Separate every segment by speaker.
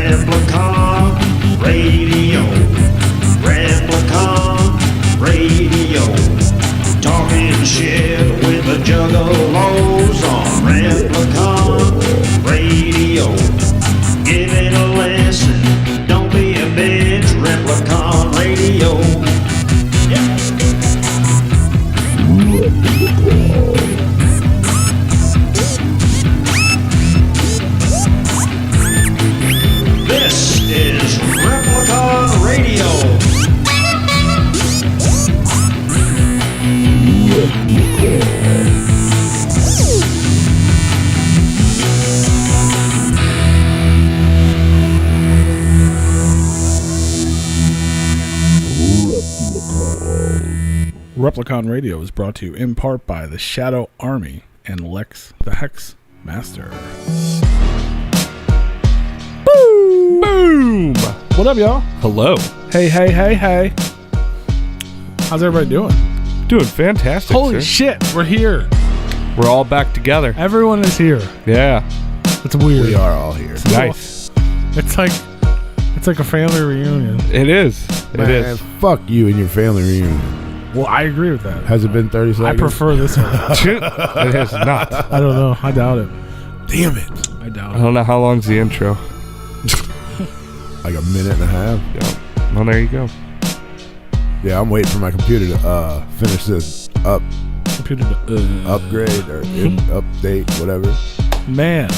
Speaker 1: Replicon Radio. Replicon Radio. Talking shit with the juggalos on Replicon Radio. Give it a listen. Don't be a bitch. Replicon Radio. Yeah. This is Replicon Radio.
Speaker 2: Replicon Radio is brought to you in part by the Shadow Army and Lex the Hex Master. Boom! Boom! What up, y'all?
Speaker 3: Hello.
Speaker 2: Hey, hey, hey, hey. How's everybody doing?
Speaker 3: Doing fantastic,
Speaker 2: Holy
Speaker 3: sir.
Speaker 2: shit, we're here.
Speaker 3: We're all back together.
Speaker 2: Everyone is here.
Speaker 3: Yeah.
Speaker 2: It's weird.
Speaker 4: We are all here.
Speaker 3: It's nice.
Speaker 2: It's like a family reunion.
Speaker 3: It is.
Speaker 4: Man,
Speaker 3: It is.
Speaker 4: fuck you and your family reunion.
Speaker 2: Well, I agree with that.
Speaker 4: Has it been 30 seconds?
Speaker 2: I prefer this one.
Speaker 3: It is not.
Speaker 2: I don't know. I doubt it.
Speaker 4: Damn it.
Speaker 2: I doubt
Speaker 3: I
Speaker 2: it.
Speaker 3: don't know how long's the intro.
Speaker 4: Like a minute and a half.
Speaker 3: Yeah. Well, there you go.
Speaker 4: Yeah, I'm waiting for my computer to finish this upgrade or update, whatever.
Speaker 2: Man,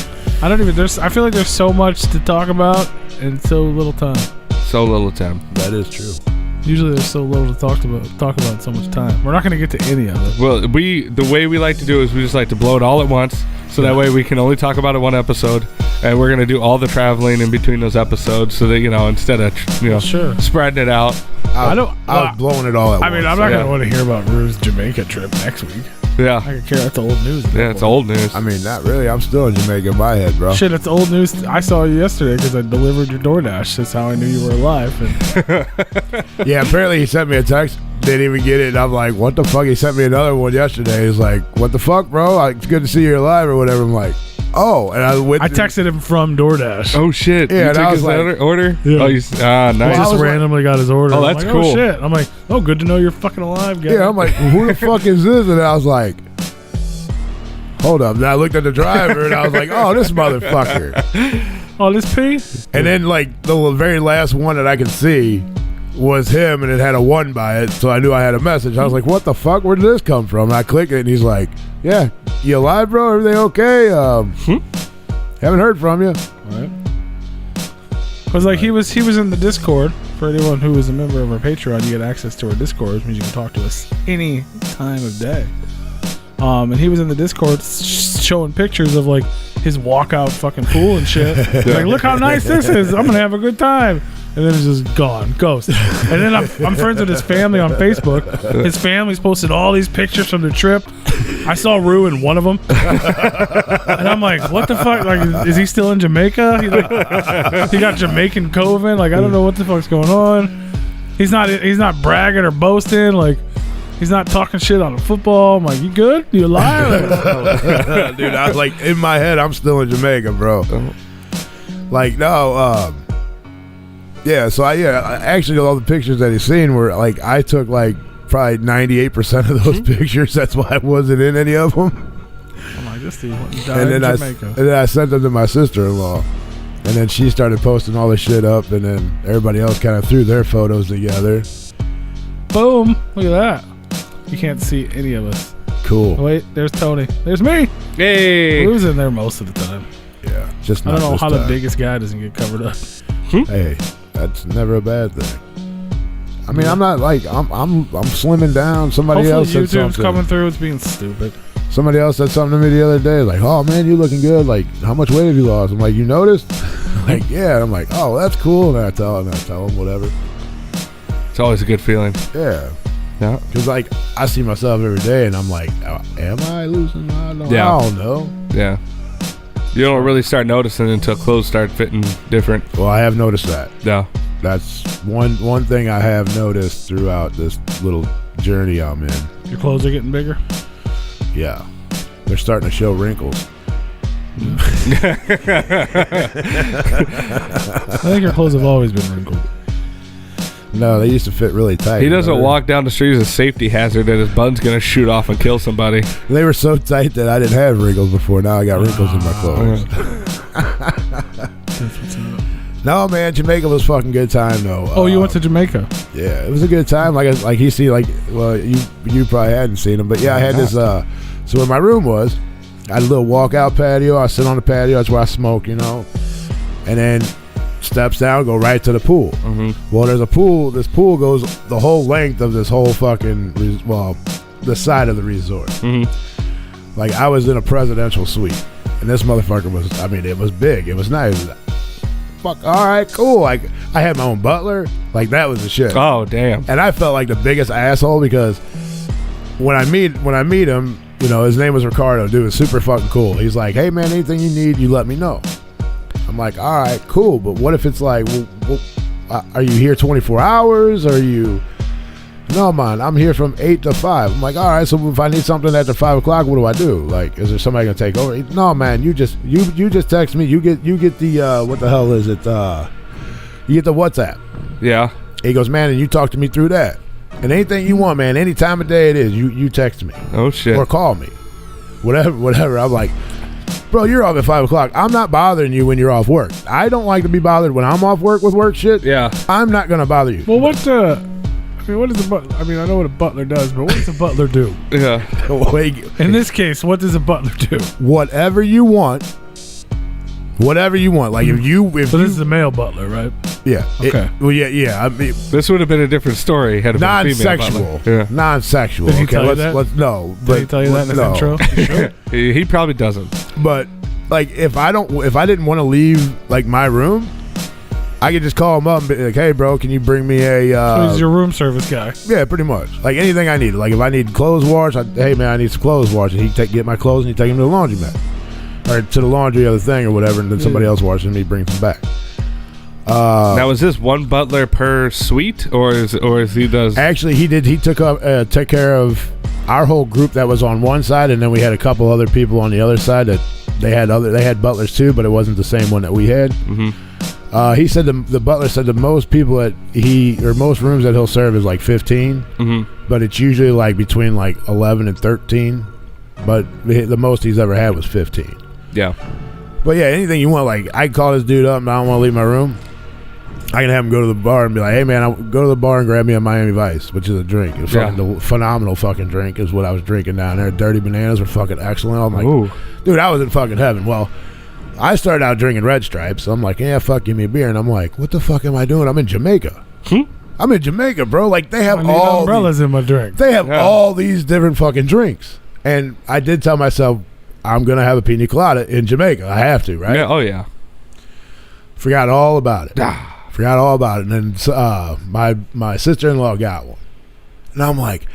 Speaker 2: I don't even. I feel like there's so much to talk about and so little time.
Speaker 3: So little time.
Speaker 4: That is true.
Speaker 2: Usually there's so little to talk about so much time. We're not going to get to any of it.
Speaker 3: Well, the way we like to do is we just like to blow it all at once, so that way we can only talk about it one episode, and we're going to do all the traveling in between those episodes, so that instead of
Speaker 2: Sure.
Speaker 3: spreading it out.
Speaker 4: I was blowing it all at once.
Speaker 2: I mean, I'm not going
Speaker 3: yeah.
Speaker 2: to want to hear about Rue's Jamaica trip next week.
Speaker 3: Yeah.
Speaker 2: I don't care. That's old news. at that
Speaker 3: Yeah, it's
Speaker 2: point.
Speaker 3: old news.
Speaker 4: I mean, not really. I'm still in Jamaica in my head, bro.
Speaker 2: Shit, it's old news. I saw you yesterday because I delivered your DoorDash. That's how I knew you were alive. And
Speaker 4: Yeah, apparently he sent me a text. Didn't even get it. And I'm like, what the fuck? He sent me another one yesterday. He's like, what the fuck, bro? It's good to see you're alive or whatever. I'm like, oh. And I went.
Speaker 2: I texted him from DoorDash.
Speaker 3: Oh shit!
Speaker 4: Yeah,
Speaker 3: you
Speaker 4: and
Speaker 3: took
Speaker 4: I was
Speaker 3: his
Speaker 4: like-
Speaker 3: order.
Speaker 2: Yeah.
Speaker 3: Oh, nice.
Speaker 2: I
Speaker 4: I
Speaker 2: just
Speaker 4: was like-
Speaker 2: randomly got his order.
Speaker 3: Oh,
Speaker 2: I'm
Speaker 3: that's
Speaker 2: like,
Speaker 3: cool.
Speaker 2: Oh shit! I'm like, oh, good to know you're fucking alive, guy.
Speaker 4: Yeah, I'm like, who the fuck is this? And I was like, hold up. And I looked at the driver and I was like, oh, this motherfucker.
Speaker 2: Oh, this P.
Speaker 4: And then, like, the very last one that I could see was him, and it had a 1 by it, so I knew I had a message. I was like, what the fuck? Where did this come from? And I click it, and he's like, yeah, you alive, bro? Everything okay? Haven't heard from you.
Speaker 2: Right. Because like he was in the Discord. For anyone who is a member of our Patreon, you get access to our Discord, which means you can talk to us any time of day. And he was in the Discord showing pictures of like his walkout fucking pool and shit. Like, look how nice this is. I'm gonna have a good time. And then it's just gone, ghost. And then I'm friends with his family on Facebook. His family's posted all these pictures from the trip. I saw Rue in one of them, and I'm like, "What the fuck? Like, is he still in Jamaica? He got Jamaican COVID. Like, I don't know what the fuck's going on. He's not bragging or boasting. Like, he's not talking shit on the football. I'm like, you good? You alive?
Speaker 4: Dude, I was like, in my head, I'm still in Jamaica, bro. Like, no, yeah, so actually all the pictures that he's seen were, like, I took, like, probably 98% of those pictures. That's why I wasn't in any of them.
Speaker 2: I'm like, this dude died
Speaker 4: And
Speaker 2: in
Speaker 4: then
Speaker 2: Jamaica.
Speaker 4: I sent them to my sister-in-law. And then she started posting all this shit up, and then everybody else kind of threw their photos together.
Speaker 2: Boom! Look at that. You can't see any of us.
Speaker 4: Cool.
Speaker 2: Oh, wait, there's Tony. There's me.
Speaker 3: Hey.
Speaker 2: Who's in there most of the time?
Speaker 4: Yeah, just
Speaker 2: I
Speaker 4: not
Speaker 2: don't know
Speaker 4: this
Speaker 2: how
Speaker 4: time.
Speaker 2: the biggest guy doesn't get covered up.
Speaker 4: Hey, that's never a bad thing. I mean, I'm not like I'm slimming down. Somebody else
Speaker 2: Hopefully
Speaker 4: said
Speaker 2: YouTube's
Speaker 4: something.
Speaker 2: coming through. It's being stupid.
Speaker 4: Somebody else said something to me the other day, like, "Oh man, you looking good. Like, how much weight have you lost?" I'm like, "You noticed?" Like, yeah. And I'm like, "Oh, that's cool." And I tell them whatever.
Speaker 3: It's always a good feeling.
Speaker 4: Yeah.
Speaker 3: Yeah.
Speaker 4: Because like I see myself every day, and I'm like, "Am I losing? I don't know."
Speaker 3: Yeah. You don't really start noticing until clothes start fitting different.
Speaker 4: Well, I have noticed that.
Speaker 3: Yeah.
Speaker 4: That's one thing I have noticed throughout this little journey I'm in.
Speaker 2: Your clothes are getting bigger.
Speaker 4: Yeah, they're starting to show wrinkles.
Speaker 2: I think your clothes have always been wrinkled.
Speaker 4: No, they used to fit really tight.
Speaker 3: He doesn't walk down the street as a safety hazard that his bun's gonna shoot off and kill somebody.
Speaker 4: They were so tight that I didn't have wrinkles before. Now I got wrinkles in my clothes.
Speaker 2: That's what's up.
Speaker 4: No, man, Jamaica was fucking good time though.
Speaker 2: Oh, you went to Jamaica?
Speaker 4: Yeah, it was a good time. Like you see, well, you probably hadn't seen him, but yeah, I had this. So where my room was, I had a little walkout patio. I sit on the patio. That's where I smoke, and then steps down, go right to the pool.
Speaker 3: Mm-hmm.
Speaker 4: Well, there's a pool. This pool goes the whole length of this whole fucking the side of the resort.
Speaker 3: Mm-hmm.
Speaker 4: Like I was in a presidential suite, and this motherfucker was. I mean, it was big. It was nice. Fuck. All right, cool. Like I had my own butler. Like that was the shit.
Speaker 3: Oh damn.
Speaker 4: And I felt like the biggest asshole because when I meet him, his name was Ricardo. Dude was super fucking cool. He's like, hey man, anything you need, you let me know. I'm like, all right, cool. But what if it's like, are you here 24 hours? Are you? No, man, I'm here from 8 to 5. I'm like, all right. So if I need something after 5 o'clock, what do I do? Like, is there somebody gonna take over? No, man, you just text me. You get the what the hell is it? You get the WhatsApp.
Speaker 3: Yeah.
Speaker 4: He goes, man, and you talk to me through that. And anything you want, man, any time of day it is, you text me.
Speaker 3: Oh shit.
Speaker 4: Or call me. Whatever. I'm like, bro, you're off at 5 o'clock. I'm not bothering you when you're off work. I don't like to be bothered when I'm off work with work shit.
Speaker 3: Yeah.
Speaker 4: I'm not gonna bother you.
Speaker 2: Well, what is the butler? I mean, I know what a butler does, but what does a butler do?
Speaker 3: Yeah.
Speaker 2: In this case, what does a butler do?
Speaker 4: Whatever you want. Like if
Speaker 2: So this is a male butler, right?
Speaker 4: Yeah.
Speaker 2: Okay.
Speaker 4: Yeah. I mean,
Speaker 3: This would have been a different story had it been a female
Speaker 4: non-sexual.
Speaker 3: butler. Yeah.
Speaker 4: Non-sexual.
Speaker 2: Did he
Speaker 4: Okay.
Speaker 2: tell you that?
Speaker 4: Let's no.
Speaker 2: Did he tell you that in his
Speaker 4: no.
Speaker 2: intro? Sure.
Speaker 3: He probably doesn't.
Speaker 4: But like, if I didn't want to leave like my room, I could just call him up and be like, hey, bro, can you bring me a?
Speaker 2: So he's your room service guy.
Speaker 4: Yeah, pretty much. Like anything I need. Like if I need clothes washed, hey man, I need some clothes washed, and he'd get my clothes and he'd take them to the laundromat or to the laundry other thing or whatever, and then somebody else washes them and he brings them back.
Speaker 3: Now is this one butler per suite, or is he does?
Speaker 4: Actually, he did. He took care of our whole group that was on one side, and then we had a couple other people on the other side that they had butlers too, but it wasn't the same one that we had.
Speaker 3: Mm-hmm.
Speaker 4: He said the butler said the most people that most rooms that he'll serve is like 15, but it's usually like between like 11 and 13. But the most he's ever had was 15.
Speaker 3: Yeah.
Speaker 4: But yeah, anything you want. Like I can call this dude up and I don't want to leave my room. I can have him go to the bar and be like, hey man, I'll go to the bar and grab me a Miami Vice, which is a drink. It's fucking phenomenal fucking drink is what I was drinking down there. Dirty Bananas were fucking excellent. I'm like,
Speaker 3: ooh.
Speaker 4: Dude, I was in fucking heaven. Well, I started out drinking Red Stripes. So I'm like, yeah, fuck, give me a beer. And I'm like, what the fuck am I doing? I'm in Jamaica. I'm in Jamaica, bro. Like they have all
Speaker 2: umbrellas in my drink.
Speaker 4: They have all these different fucking drinks. And I did tell myself, I'm gonna have a pina colada in Jamaica. I have to, right?
Speaker 3: Yeah. Oh yeah.
Speaker 4: Forgot all about it. Forgot all about it. And then my sister-in-law got one, and I'm like,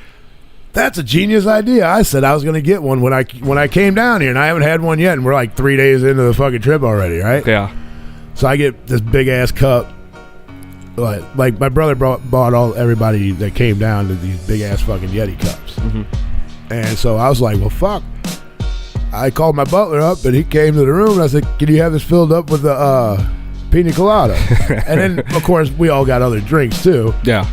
Speaker 4: that's a genius idea. I said I was gonna get one when I came down here, and I haven't had one yet. And we're like 3 days into the fucking trip already, right?
Speaker 3: Yeah.
Speaker 4: So I get this big ass cup. Like my brother bought everybody that came down to these big ass fucking Yeti cups. And so I was like, well, fuck. I called my butler up, and he came to the room, and I said, can you have this filled up with the pina colada? And then, of course, we all got other drinks, too.
Speaker 3: Yeah.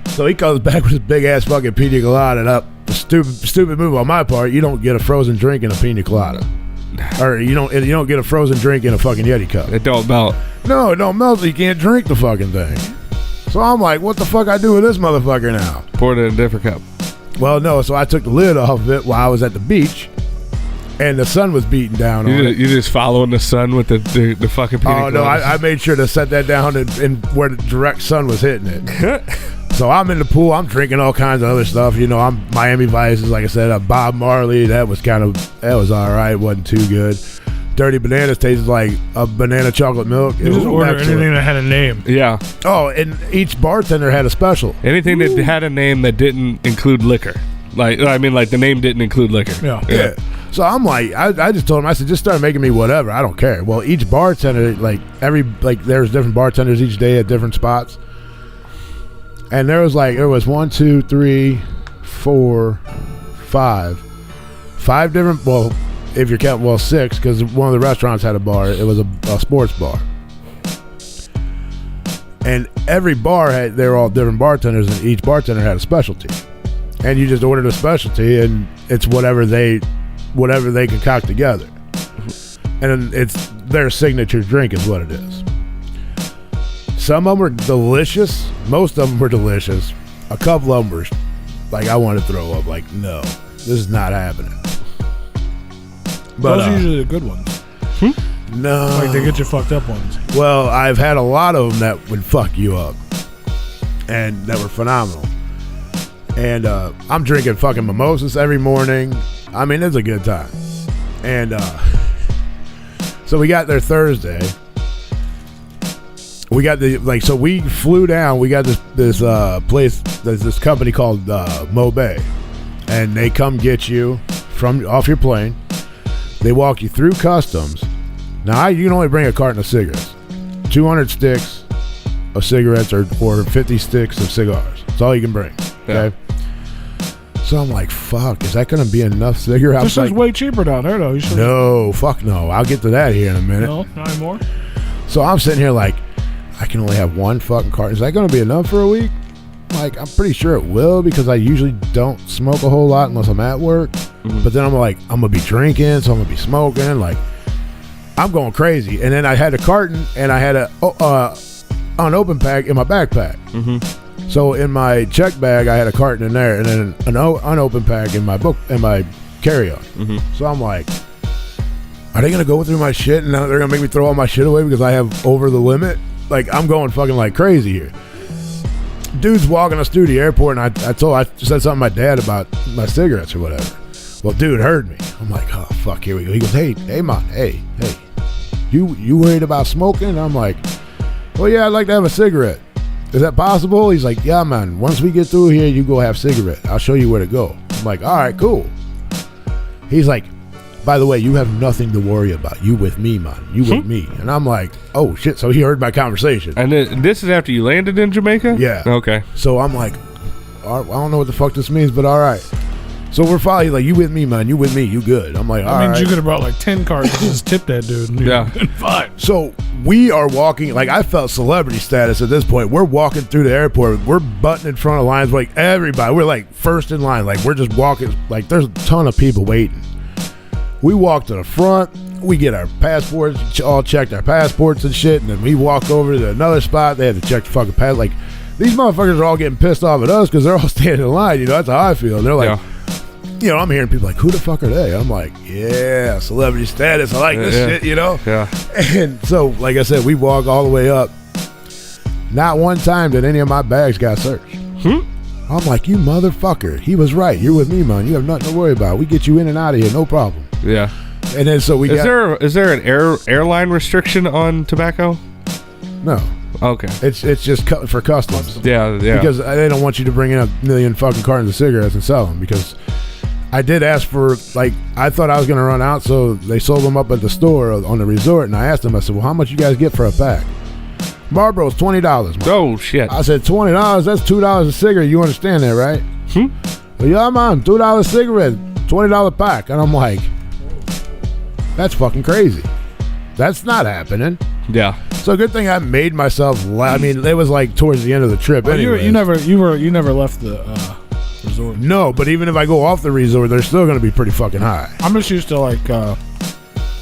Speaker 4: So he comes back with this big-ass fucking pina colada, and up. Stupid move on my part. You don't get a frozen drink in a pina colada. Or you don't get a frozen drink in a fucking Yeti cup.
Speaker 3: It don't melt.
Speaker 4: No, it don't melt, so you can't drink the fucking thing. So I'm like, what the fuck I do with this motherfucker now?
Speaker 3: Pour it in a different cup.
Speaker 4: Well, no, so I took the lid off of it while I was at the beach, and the sun was beating down on it.
Speaker 3: You just following the sun with the fucking pina colada.
Speaker 4: Oh, no, I made sure to set that down and where the direct sun was hitting it. So I'm in the pool. I'm drinking all kinds of other stuff. I'm Miami Vices, like I said. Bob Marley, that was all right. Wasn't too good. Dirty Bananas tasted like a banana chocolate milk.
Speaker 2: You just order anything that had a name.
Speaker 3: Yeah.
Speaker 4: Oh, and each bartender had a special.
Speaker 3: Anything that had a name that didn't include liquor. Like the name didn't include liquor.
Speaker 4: Yeah. So I'm like, I just told him, I said, just start making me whatever. I don't care. Well, each bartender, there's different bartenders each day at different spots. And there was 1, 2, 3, 4, 5 different. Well, if you're counting, well, 6, because one of the restaurants had a bar. It was a sports bar. And every bar they're all different bartenders, and each bartender had a specialty. And you just ordered a specialty, and it's whatever they concoct together. And it's their signature drink is what it is. Some of them were delicious. Most of them were delicious. A couple of them were like, I want to throw up. Like, no, this is not happening. But
Speaker 2: those are usually the good ones.
Speaker 4: No.
Speaker 2: Like they get you fucked up ones.
Speaker 4: Well, I've had a lot of them that would fuck you up. And that were phenomenal. And I'm drinking fucking mimosas every morning. I mean, it's a good time. And so we got there Thursday. We got so we flew down. We got this place. There's this company called Mobay, and they come get you off your plane. They walk you through customs. Now you can only bring a carton of cigarettes, 200 sticks of cigarettes, or 50 sticks of cigars. That's all you can bring. Okay. Yeah. So I'm like, fuck, is that gonna be enough cigarettes?
Speaker 2: This is way cheaper down there, though.
Speaker 4: No, fuck no. I'll get to that here in a minute.
Speaker 2: No, not anymore.
Speaker 4: So I'm sitting here like, I can only have one fucking carton. Is that going to be enough for a week? Like, I'm pretty sure it will, because I usually don't smoke a whole lot unless I'm at work. Mm-hmm. But then I'm like, I'm going to be drinking, so I'm going to be smoking. Like, I'm going crazy. And then I had a carton, and I had a unopened pack in my backpack. Mm-hmm. So in my check bag, I had a carton in there, and then an unopened pack in my carry-on. Mm-hmm. So I'm like, are they going to go through my shit, and now they're going to make me throw all my shit away because I have over the limit? Like, I'm going fucking like crazy here. Dude's walking us through the airport, and I said something to my dad about my cigarettes or whatever. Well, dude heard me. I'm like, oh, fuck, here we go. He goes, hey, man, hey, you worried about smoking? And I'm like, well, yeah, I'd like to have a cigarette. Is that possible? He's like, yeah, man, once we get through here, you go have a cigarette. I'll show you where to go. I'm like, all right, cool. He's like, by the way, you have nothing to worry about. You with me, man. You with me. And I'm like, oh, shit. So he heard my conversation.
Speaker 3: And this is after you landed in Jamaica?
Speaker 4: Yeah.
Speaker 3: Okay.
Speaker 4: So I'm like, I don't know what the fuck this means, but all right. So we're finally like, you with me, man. You with me. You good. I'm like, all right.
Speaker 2: That means you could have brought like 10 cards and just tipped that dude. And
Speaker 3: yeah.
Speaker 2: Fine.
Speaker 4: So we are walking, like I felt celebrity status at this point. We're walking through the airport. We're butting in front of lines like everybody. We're like first in line. Like we're just walking. Like there's a ton of people waiting. We walk to the front, we get our passports, all checked our passports and shit, and then we walk over to another spot. They had to check the fucking pass. Like, these motherfuckers are all getting pissed off at us because they're all standing in line. You know, that's how I feel. And they're like, you know, I'm hearing people like, who the fuck are they? I'm like, yeah, celebrity status. I like this shit, you know?
Speaker 3: Yeah.
Speaker 4: And so, like I said, we walk all the way up. Not one time did any of my bags got searched. I'm like, you motherfucker. He was right. You're with me, man. You have nothing to worry about. We get you in and out of here, no problem.
Speaker 3: Yeah.
Speaker 4: And then so
Speaker 3: is there an airline restriction on tobacco?
Speaker 4: No.
Speaker 3: Okay.
Speaker 4: It's just for customs.
Speaker 3: Yeah.
Speaker 4: Because they don't want you to bring in a million fucking cartons of cigarettes and sell them. Because I did ask for, like, I thought I was going to run out, so they sold them up at the store on the resort. And I asked them, I said, well, how much you guys get for a pack? Marlboro's $20. Man.
Speaker 3: Oh shit!
Speaker 4: I said $20. That's $2 a cigarette. You understand that, right? Well, yeah, man, $2 cigarette, $20 pack, and I'm like, that's fucking crazy. That's not happening.
Speaker 3: Yeah.
Speaker 4: So good thing I made myself laugh. I mean, it was like towards the end of the trip. Anyway,
Speaker 2: you never left the resort.
Speaker 4: No, but even if I go off the resort, they're still going to be pretty fucking high.
Speaker 2: I'm just used to like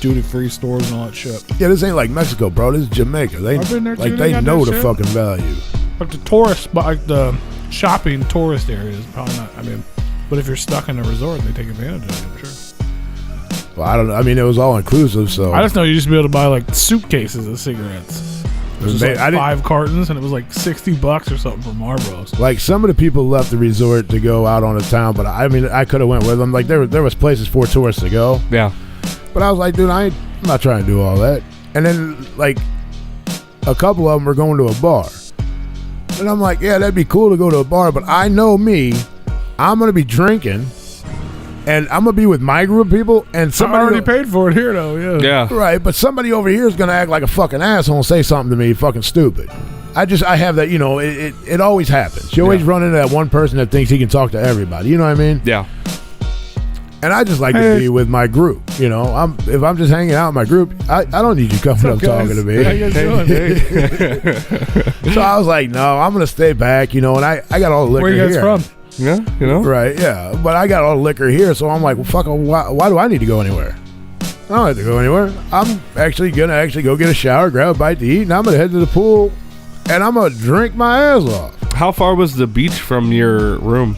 Speaker 2: duty-free stores and all that shit.
Speaker 4: Yeah, this ain't like Mexico, bro. This is Jamaica.
Speaker 2: I've been there too.
Speaker 4: Like they know the
Speaker 2: shit.
Speaker 4: fucking value.
Speaker 2: Like the tourist, like the shopping tourist areas, probably not. I mean, but if you're stuck in a resort, they take advantage of it. I'm sure.
Speaker 4: Well, I don't know. I mean, it was all inclusive, so
Speaker 2: I just know you used to be able to buy like suitcases of cigarettes. It was like 5 cartons, and it was like $60 or something for Marlboros.
Speaker 4: Like some of the people left the resort to go out on the town, but I mean, I could have went with them. Like there was places for tourists to go.
Speaker 3: Yeah.
Speaker 4: But I was like, dude, I'm not trying to do all that. And then like a couple of them were going to a bar, and I'm like, yeah, that'd be cool to go to a bar, but I know me, I'm gonna be drinking. And I'm going to be with my group of people, and somebody
Speaker 2: I already paid for it here, though,
Speaker 3: Yeah.
Speaker 4: Right, but somebody over here is going to act like a fucking asshole and say something to me fucking stupid. I have that, you know, it always happens. You always run into that one person that thinks he can talk to everybody. You know what I mean?
Speaker 3: Yeah.
Speaker 4: And I just like to be with my group. You know, if I'm just hanging out with my group, I don't need you coming up talking to me.
Speaker 2: How you guys doing?
Speaker 4: So I was like, no, I'm gonna stay back. You know, and I got all the liquor
Speaker 2: Where you guys
Speaker 4: here.
Speaker 2: from?
Speaker 3: Yeah, you know.
Speaker 4: Right, yeah. But I got all the liquor here, so I'm like, well, fuck, why do I need to go anywhere? I don't have to go anywhere. I'm actually gonna go get a shower, grab a bite to eat, and I'm gonna head to the pool, and I'm gonna drink my ass off.
Speaker 3: How far was the beach from your room?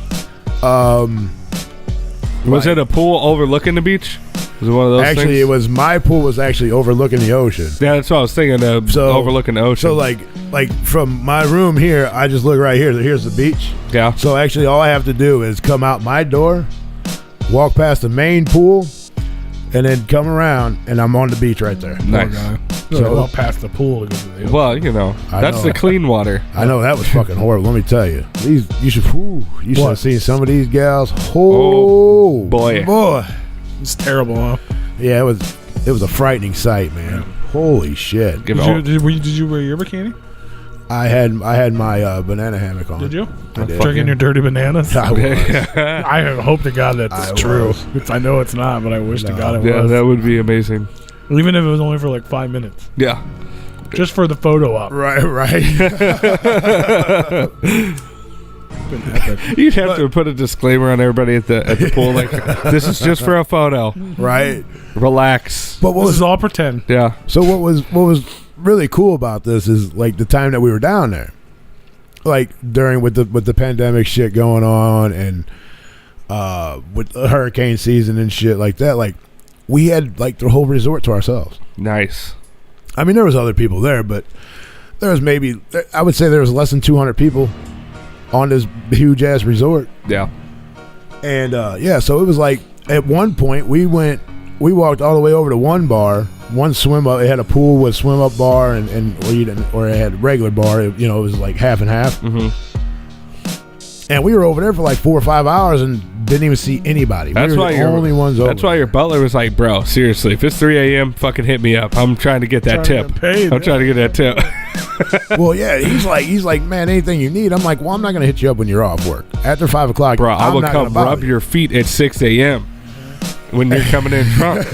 Speaker 3: Was it a pool overlooking the beach? Was it one of those
Speaker 4: Actually,
Speaker 3: things?
Speaker 4: it was my pool was actually overlooking the ocean.
Speaker 3: Yeah, that's what I was thinking. Overlooking the ocean.
Speaker 4: So like from my room here, I just look right here. Here's the beach.
Speaker 3: Yeah.
Speaker 4: So actually, all I have to do is come out my door, walk past the main pool, and then come around, and I'm on the beach right there.
Speaker 3: Nice.
Speaker 2: So walk past the pool to go to the
Speaker 3: Well, you know,
Speaker 4: I
Speaker 3: that's
Speaker 4: know.
Speaker 3: the clean water.
Speaker 4: I know that was fucking horrible. Let me tell you, you should have seen some of these gals.
Speaker 3: Oh, boy.
Speaker 2: It's terrible, huh?
Speaker 4: Yeah, it was a frightening sight, man. Holy shit!
Speaker 3: Give
Speaker 2: Did you wear your bikini?
Speaker 4: I had my banana hammock on.
Speaker 2: Did you?
Speaker 4: I did.
Speaker 2: Drinking your dirty bananas?
Speaker 4: I was.
Speaker 2: I hope to God that's
Speaker 4: I
Speaker 2: true.
Speaker 4: was.
Speaker 2: I know it's not, but I wish to
Speaker 4: No.
Speaker 2: God it
Speaker 3: Yeah,
Speaker 2: was.
Speaker 3: that would be amazing.
Speaker 2: Even if it was only for like 5 minutes.
Speaker 3: Yeah.
Speaker 2: Just for the photo op.
Speaker 4: Right.
Speaker 2: Been epic.
Speaker 3: You'd have to put a disclaimer on everybody at the pool, like, this is just for a photo.
Speaker 4: Right.
Speaker 3: Relax.
Speaker 4: But
Speaker 2: This is all pretend.
Speaker 3: Yeah.
Speaker 4: So what was really cool about this is like the time that we were down there, like during with the pandemic shit going on and with the hurricane season and shit like that, like we had like the whole resort to ourselves.
Speaker 3: Nice.
Speaker 4: I mean, there was other people there, but there was I would say there was less than 200 people on this huge ass resort.
Speaker 3: Yeah.
Speaker 4: And so it was like at one point we walked all the way over to one bar, one swim up. It had a pool with swim up bar or it had regular bar. It was like half and half.
Speaker 3: Mm-hmm.
Speaker 4: And we were over there for like 4 or 5 hours and didn't even see anybody.
Speaker 3: That's
Speaker 4: we were
Speaker 3: why
Speaker 4: the only ones over.
Speaker 3: That's why your butler was like, bro, seriously, if it's 3 a.m., fucking hit me up. I'm trying to get that tip. I'm trying to get that tip.
Speaker 4: Well, yeah, he's like, man, anything you need. I'm like, well, I'm not gonna hit you up when you're off work. After 5 o'clock,
Speaker 3: Bro, I
Speaker 4: I'm
Speaker 3: will
Speaker 4: not
Speaker 3: come
Speaker 4: gonna
Speaker 3: rub
Speaker 4: bother
Speaker 3: your feet at 6 a.m. when you're coming in drunk.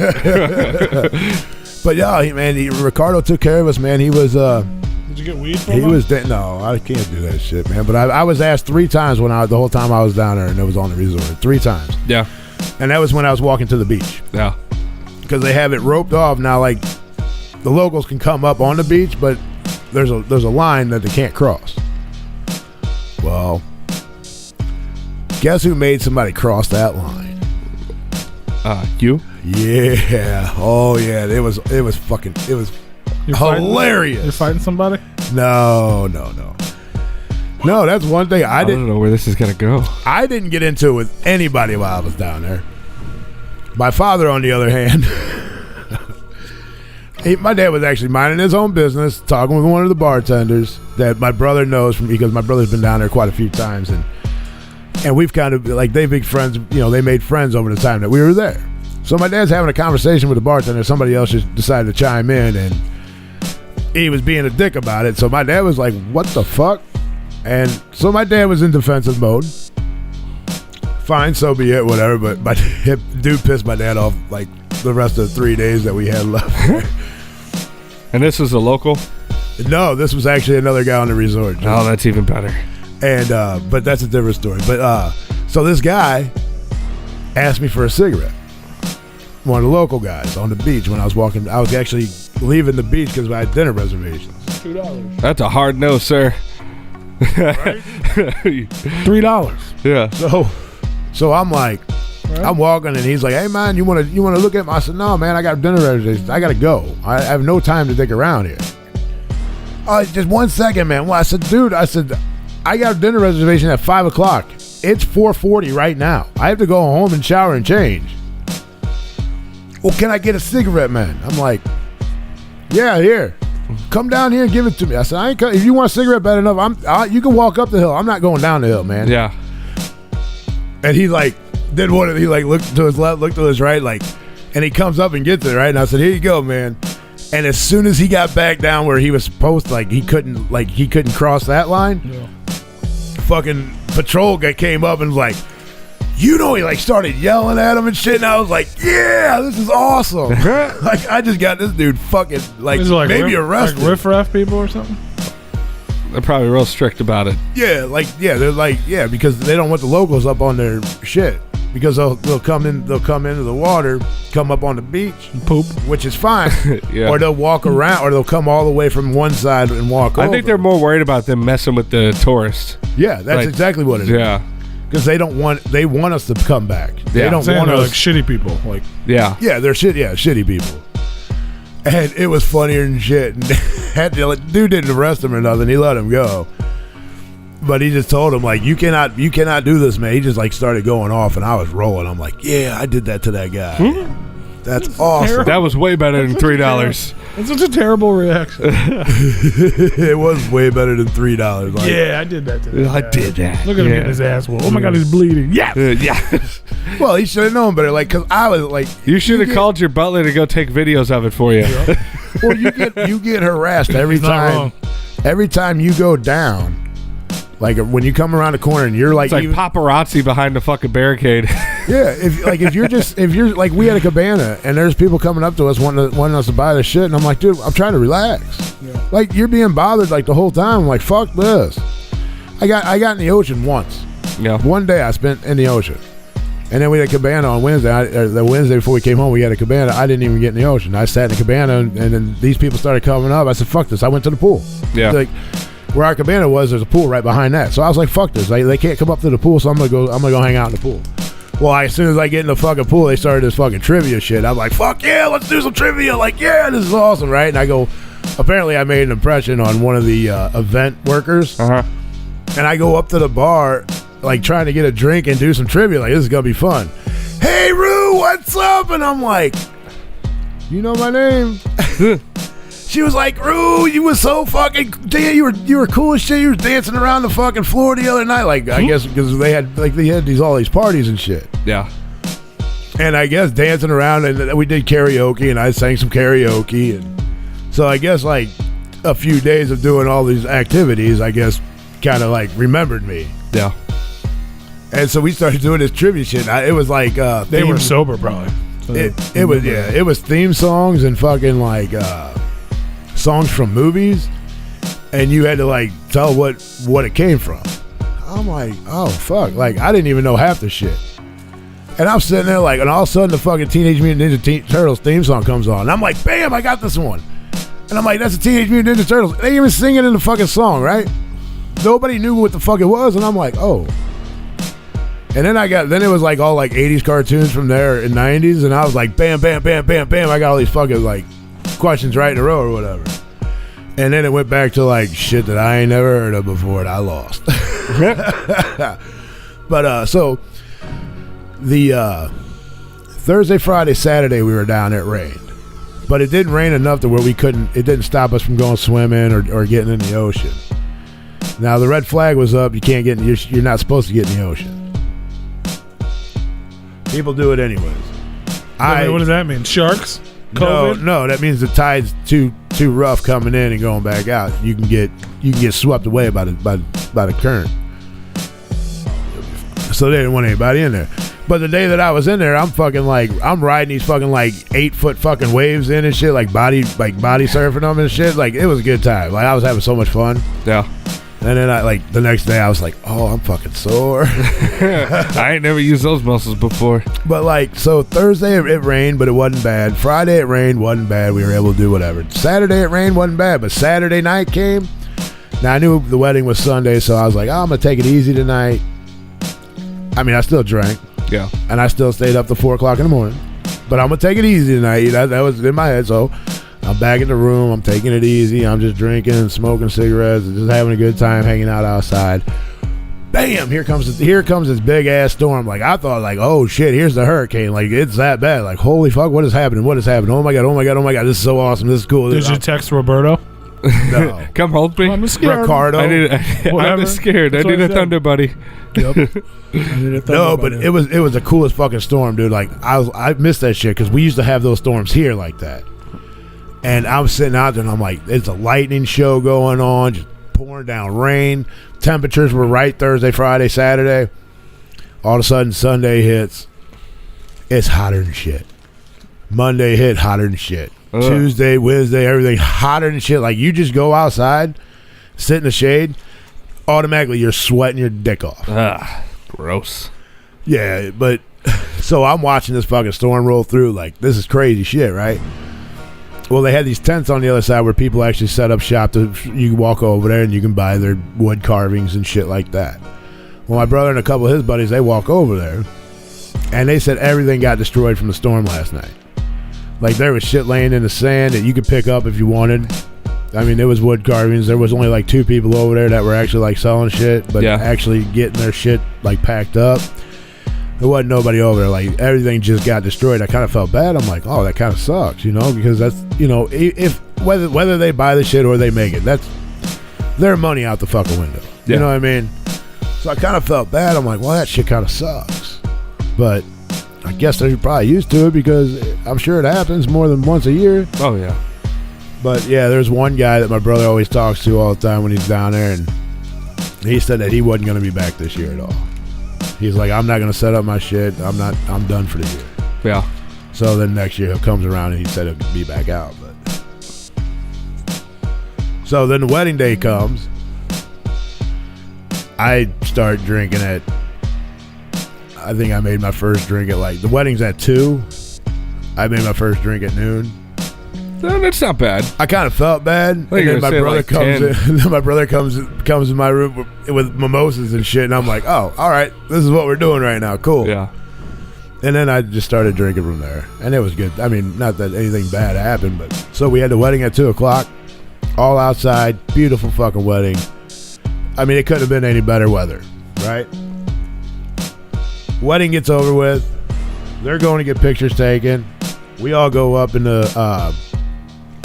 Speaker 4: But yeah, Ricardo took care of us, man. He was
Speaker 2: Did you get weed from him?
Speaker 4: no, I can't do that shit, man. But I was asked 3 times the whole time I was down there, and it was on the resort 3 times,
Speaker 3: Yeah.
Speaker 4: and that was when I was walking to the beach
Speaker 3: Yeah.
Speaker 4: because they have it roped off now. Like the locals can come up on the beach, but there's a line that they can't cross. Well, guess who made somebody cross that line?
Speaker 3: You?
Speaker 4: Yeah. Oh yeah. It was fucking. It was
Speaker 2: You're
Speaker 4: hilarious.
Speaker 2: You're fighting somebody?
Speaker 4: No. No, that's one thing
Speaker 3: I don't know where this is going to go.
Speaker 4: I didn't get into it with anybody while I was down there. My father, on the other hand, my dad was actually minding his own business, talking with one of the bartenders that my brother knows from because my brother's been down there quite a few times, and we've kind of like they big friends. They made friends over the time that we were there. So my dad's having a conversation with the bartender. Somebody else just decided to chime in, and he was being a dick about it. So my dad was like, "What the fuck?" And so my dad was in defensive mode. Fine, so be it, whatever. But my dude pissed my dad off like the rest of the 3 days that we had left.
Speaker 3: And this is a local?
Speaker 4: No, this was actually another guy on the resort.
Speaker 3: Oh, that's even better.
Speaker 4: And but that's a different story. But so this guy asked me for a cigarette. One of the local guys on the beach when I was walking. I was actually leaving the beach because I had dinner reservations.
Speaker 2: $2.
Speaker 3: That's a hard no, sir.
Speaker 4: Right?
Speaker 2: $3.
Speaker 3: Yeah.
Speaker 4: So I'm like,
Speaker 2: Right.
Speaker 4: I'm walking and he's like, "Hey man, you wanna look at me?" I said, "No man, I got dinner reservations. I gotta go. I have no time to dick around here." Just 1 second, man. Well, I said, "Dude," I got a dinner reservation at 5 o'clock. It's 4:40 right now. I have to go home and shower and change. Well, can I get a cigarette, man? I'm like, "Yeah, here. Come down here and give it to me." I said, "I ain't. If you want a cigarette bad enough, you can walk up the hill. I'm not going down the hill, man."
Speaker 3: Yeah.
Speaker 4: And he like did one of he like looked to his left, looked to his right, like, and he comes up and gets it right. And I said, "Here you go, man." And as soon as he got back down where he was supposed to, he couldn't cross that line.
Speaker 2: Yeah.
Speaker 4: Fucking patrol guy came up and was like, he like started yelling at him and shit, and I was like, yeah, this is awesome. Like, I just got this dude fucking maybe arrested.
Speaker 2: Like riffraff people or something?
Speaker 3: They're probably real strict about it.
Speaker 4: Yeah, they're like, yeah, because they don't want the locals up on their shit. Because they'll come into the water, come up on the beach,
Speaker 2: and poop,
Speaker 4: which is fine.
Speaker 3: Yeah.
Speaker 4: Or they'll walk around, or they'll come all the way from one side and walk over.
Speaker 3: I think they're more worried about them messing with the tourists.
Speaker 4: Yeah, that's exactly what it is.
Speaker 3: Yeah.
Speaker 4: Because they want us to come back. They don't want us
Speaker 2: like shitty people. Like
Speaker 3: yeah,
Speaker 4: they're shitty people. And it was funnier than shit. And dude didn't arrest him or nothing. He let him go. But he just told him, like, you cannot do this, man. He just like started going off, and I was rolling. I'm like, yeah, I did that to that guy. That's awesome.
Speaker 2: Terrible.
Speaker 3: That was way better than $3.
Speaker 2: That's such a terrible reaction.
Speaker 4: It was way better than $3. Like,
Speaker 2: yeah, I did that to him.
Speaker 3: I did that.
Speaker 2: Look at him getting his ass whooped. Oh my God, he's bleeding. Yeah.
Speaker 3: Yeah.
Speaker 4: Well, he should have known better. Like, cause I was like,
Speaker 3: You should have called your butler to go take videos of it for you.
Speaker 4: well, you get harassed every
Speaker 2: He's not
Speaker 4: time.
Speaker 2: wrong.
Speaker 4: Every time you go down. Like when you come around the corner and you're like,
Speaker 3: It's like paparazzi behind the fucking barricade.
Speaker 4: yeah. If you're like, we had a cabana and there's people coming up to us wanting us to buy the shit, and I'm like, dude, I'm trying to relax. Yeah. Like, you're being bothered like the whole time. I'm like, fuck this. I got in the ocean once.
Speaker 3: Yeah.
Speaker 4: One day I spent in the ocean, and then we had a cabana on Wednesday. The Wednesday before we came home, we had a cabana. I didn't even get in the ocean. I sat in the cabana, and then these people started coming up. I said, fuck this. I went to the pool.
Speaker 3: Yeah.
Speaker 4: Like, where our cabana was, there's a pool right behind that. So I was like, fuck this. They can't come up to the pool, so I'm gonna go hang out in the pool. Well, as soon as I get in the fucking pool, they started this fucking trivia shit. I'm like, fuck yeah, let's do some trivia. Like, yeah, this is awesome, right? And I go, apparently I made an impression on one of the event workers.
Speaker 3: Uh-huh.
Speaker 4: And I go up to the bar, like, trying to get a drink and do some trivia. Like, this is gonna be fun. Hey, Rue, what's up? And I'm like, you know my name? She was like, Rue, you was so fucking, damn, you were cool as shit. You were dancing around the fucking floor the other night. Like, I guess because they had all these parties and shit.
Speaker 3: Yeah.
Speaker 4: And I guess dancing around, and we did karaoke, and I sang some karaoke. And so I guess like a few days of doing all these activities, I guess kind of like remembered me.
Speaker 3: Yeah.
Speaker 4: And so we started doing this trivia shit. It was like
Speaker 2: they were sober probably. So
Speaker 4: it was theme songs and fucking like songs from movies, and you had to like tell what it came from. I'm like, oh fuck, like I didn't even know half the shit. And I'm sitting there like, and all of a sudden the fucking Teenage Mutant Ninja Turtles theme song comes on, and I'm like, bam, I got this one. And I'm like, that's the Teenage Mutant Ninja Turtles. They even sing it in the fucking song, right? Nobody knew what the fuck it was, and I'm like, oh. And then it was like all like 80s cartoons from there in 90s, and I was like, bam, bam, bam, bam, bam. I got all these fucking like questions right in a row or whatever. And then it went back to like shit that I ain't never heard of before, and I lost. But so the Thursday, Friday, Saturday we were down, it rained. But it didn't rain enough to where it didn't stop us from going swimming or getting in the ocean. Now the red flag was up. You can't you're not supposed to get in the ocean. People do it anyways.
Speaker 2: What does that mean? Sharks? COVID?
Speaker 4: No, that means the tide's too rough coming in and going back out. You can get swept away by the current. So they didn't want anybody in there. But the day that I was in there, I'm riding these fucking like 8-foot fucking waves in and shit, like body surfing them and shit. Like, it was a good time. Like, I was having so much fun.
Speaker 3: Yeah.
Speaker 4: And then the next day I was like, oh, I'm fucking sore.
Speaker 3: I ain't never used those muscles before.
Speaker 4: But like, so Thursday it rained, but it wasn't bad. Friday it rained, wasn't bad. We were able to do whatever. Saturday it rained, wasn't bad. But Saturday night came. Now I knew the wedding was Sunday, so I was like, oh, I'm gonna take it easy tonight. I mean, I still drank.
Speaker 3: Yeah.
Speaker 4: And I still stayed up till 4 o'clock in the morning. But I'm gonna take it easy tonight. That was in my head, so I'm back in the room. I'm taking it easy. I'm just drinking, smoking cigarettes, and just having a good time, hanging out outside. Bam! Here comes this big ass storm. Like, I thought, like, oh shit, here's the hurricane. Like, it's that bad. Like, holy fuck, what is happening? What is happening? Oh my god! Oh my god! Oh my god! This is so awesome. This is cool.
Speaker 2: Did you text Roberto?
Speaker 4: No.
Speaker 3: Come hold me.
Speaker 2: I'm scared.
Speaker 4: Ricardo.
Speaker 3: I'm scared. I need a thunder buddy.
Speaker 2: Yep.
Speaker 4: No, but it was the coolest fucking storm, dude. Like, I missed that shit because we used to have those storms here like that. And I'm sitting out there and I'm like, it's a lightning show going on, just pouring down rain. Temperatures were right Thursday, Friday, Saturday. All of a sudden, Sunday hits. It's hotter than shit. Monday hit, hotter than shit.
Speaker 3: Ugh.
Speaker 4: Tuesday, Wednesday, everything hotter than shit. Like, you just go outside, sit in the shade, automatically you're sweating your dick off.
Speaker 3: Gross.
Speaker 4: Yeah, but so I'm watching this fucking storm roll through. Like, this is crazy shit, right? Well, they had these tents on the other side where people actually set up shop. You can walk over there and you can buy their wood carvings and shit like that. Well, my brother and a couple of his buddies, they walk over there, and they said everything got destroyed from the storm last night. Like, there was shit laying in the sand that you could pick up if you wanted. I mean, there was wood carvings. There was only like 2 people over there that were actually like selling shit, but actually getting their shit like packed up. There wasn't nobody over there. Like, everything just got destroyed. I kind of felt bad. I'm like, oh, that kind of sucks, you know, because that's, you know, if whether they buy the shit or they make it, that's their money out the fucking window. You know what I mean? So I kind of felt bad. I'm like, well, that shit kind of sucks. But I guess they're probably used to it because I'm sure it happens more than once a year.
Speaker 3: Oh, yeah.
Speaker 4: But, yeah, there's one guy that my brother always talks to all the time when he's down there, and he said that he wasn't going to be back this year at all. He's like, I'm not going to set up my shit. I'm done for the year.
Speaker 3: Yeah.
Speaker 4: So then next year he comes around and he said he'll be back out. But so then the wedding day comes. I start drinking at, I think I made my first drink at like, the wedding's at 2. I made my first drink at noon.
Speaker 3: No, that's not bad.
Speaker 4: I kind of felt bad. And then my brother
Speaker 3: like
Speaker 4: comes in. And then my brother comes in my room with mimosas and shit. And I'm like, oh, all right. This is what we're doing right now. Cool.
Speaker 3: Yeah.
Speaker 4: And then I just started drinking from there. And it was good. I mean, not that anything bad happened, but so we had the wedding at 2 o'clock. All outside. Beautiful fucking wedding. I mean, it couldn't have been any better weather, right? Wedding gets over with. They're going to get pictures taken. We all go up in the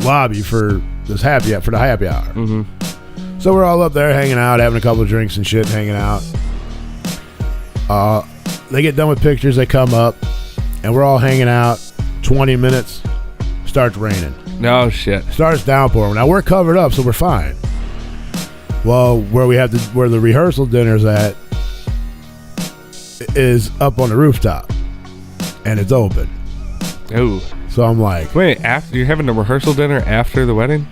Speaker 4: lobby for the happy hour. Mm-hmm. So we're all up there hanging out, having a couple of drinks and shit, hanging out. They get done with pictures. They come up, and we're all hanging out. 20 minutes, starts raining.
Speaker 3: No shit.
Speaker 4: Starts downpouring. Now we're covered up, so we're fine. Well, where the rehearsal dinner's at is up on the rooftop, and it's open.
Speaker 3: Ooh.
Speaker 4: So I'm like,
Speaker 3: wait, after you're having a rehearsal dinner after the wedding?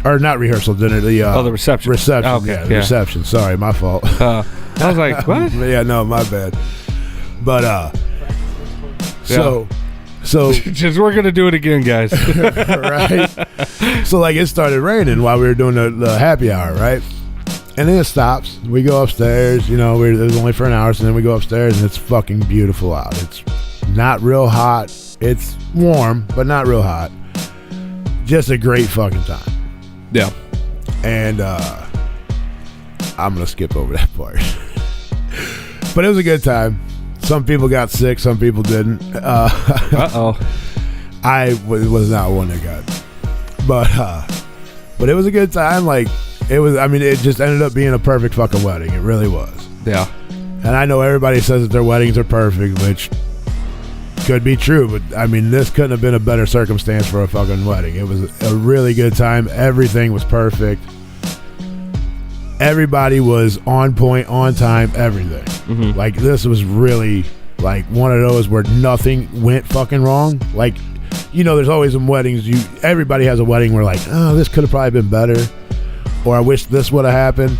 Speaker 4: Or not rehearsal dinner, the
Speaker 3: reception.
Speaker 4: Reception,
Speaker 3: oh, okay.
Speaker 4: Reception. Sorry, my fault.
Speaker 3: I was like, what?
Speaker 4: Yeah, no, my bad. But so
Speaker 3: just we're gonna do it again, guys.
Speaker 4: Right. So like it started raining while we were doing the happy hour, right? And then it stops. We go upstairs. You know, it was only for an hour, so then we go upstairs, and it's fucking beautiful out. It's not real hot. It's warm, but not real hot. Just a great fucking time.
Speaker 3: Yeah.
Speaker 4: And I'm going to skip over that part. But it was a good time. Some people got sick. Some people didn't.
Speaker 3: Uh-oh.
Speaker 4: I was not one that got. But it was a good time. Like, it was, I mean, it just ended up being a perfect fucking wedding. It really was.
Speaker 3: Yeah.
Speaker 4: And I know everybody says that their weddings are perfect, which could be true, but I mean, this couldn't have been a better circumstance for a fucking wedding. It was a really good time. Everything was perfect. Everybody was on point, on time, everything. Mm-hmm. Like, this was really like one of those where nothing went fucking wrong. Like, you know, there's always some weddings, everybody has a wedding where like, oh, this could have probably been better, or I wish this would have happened.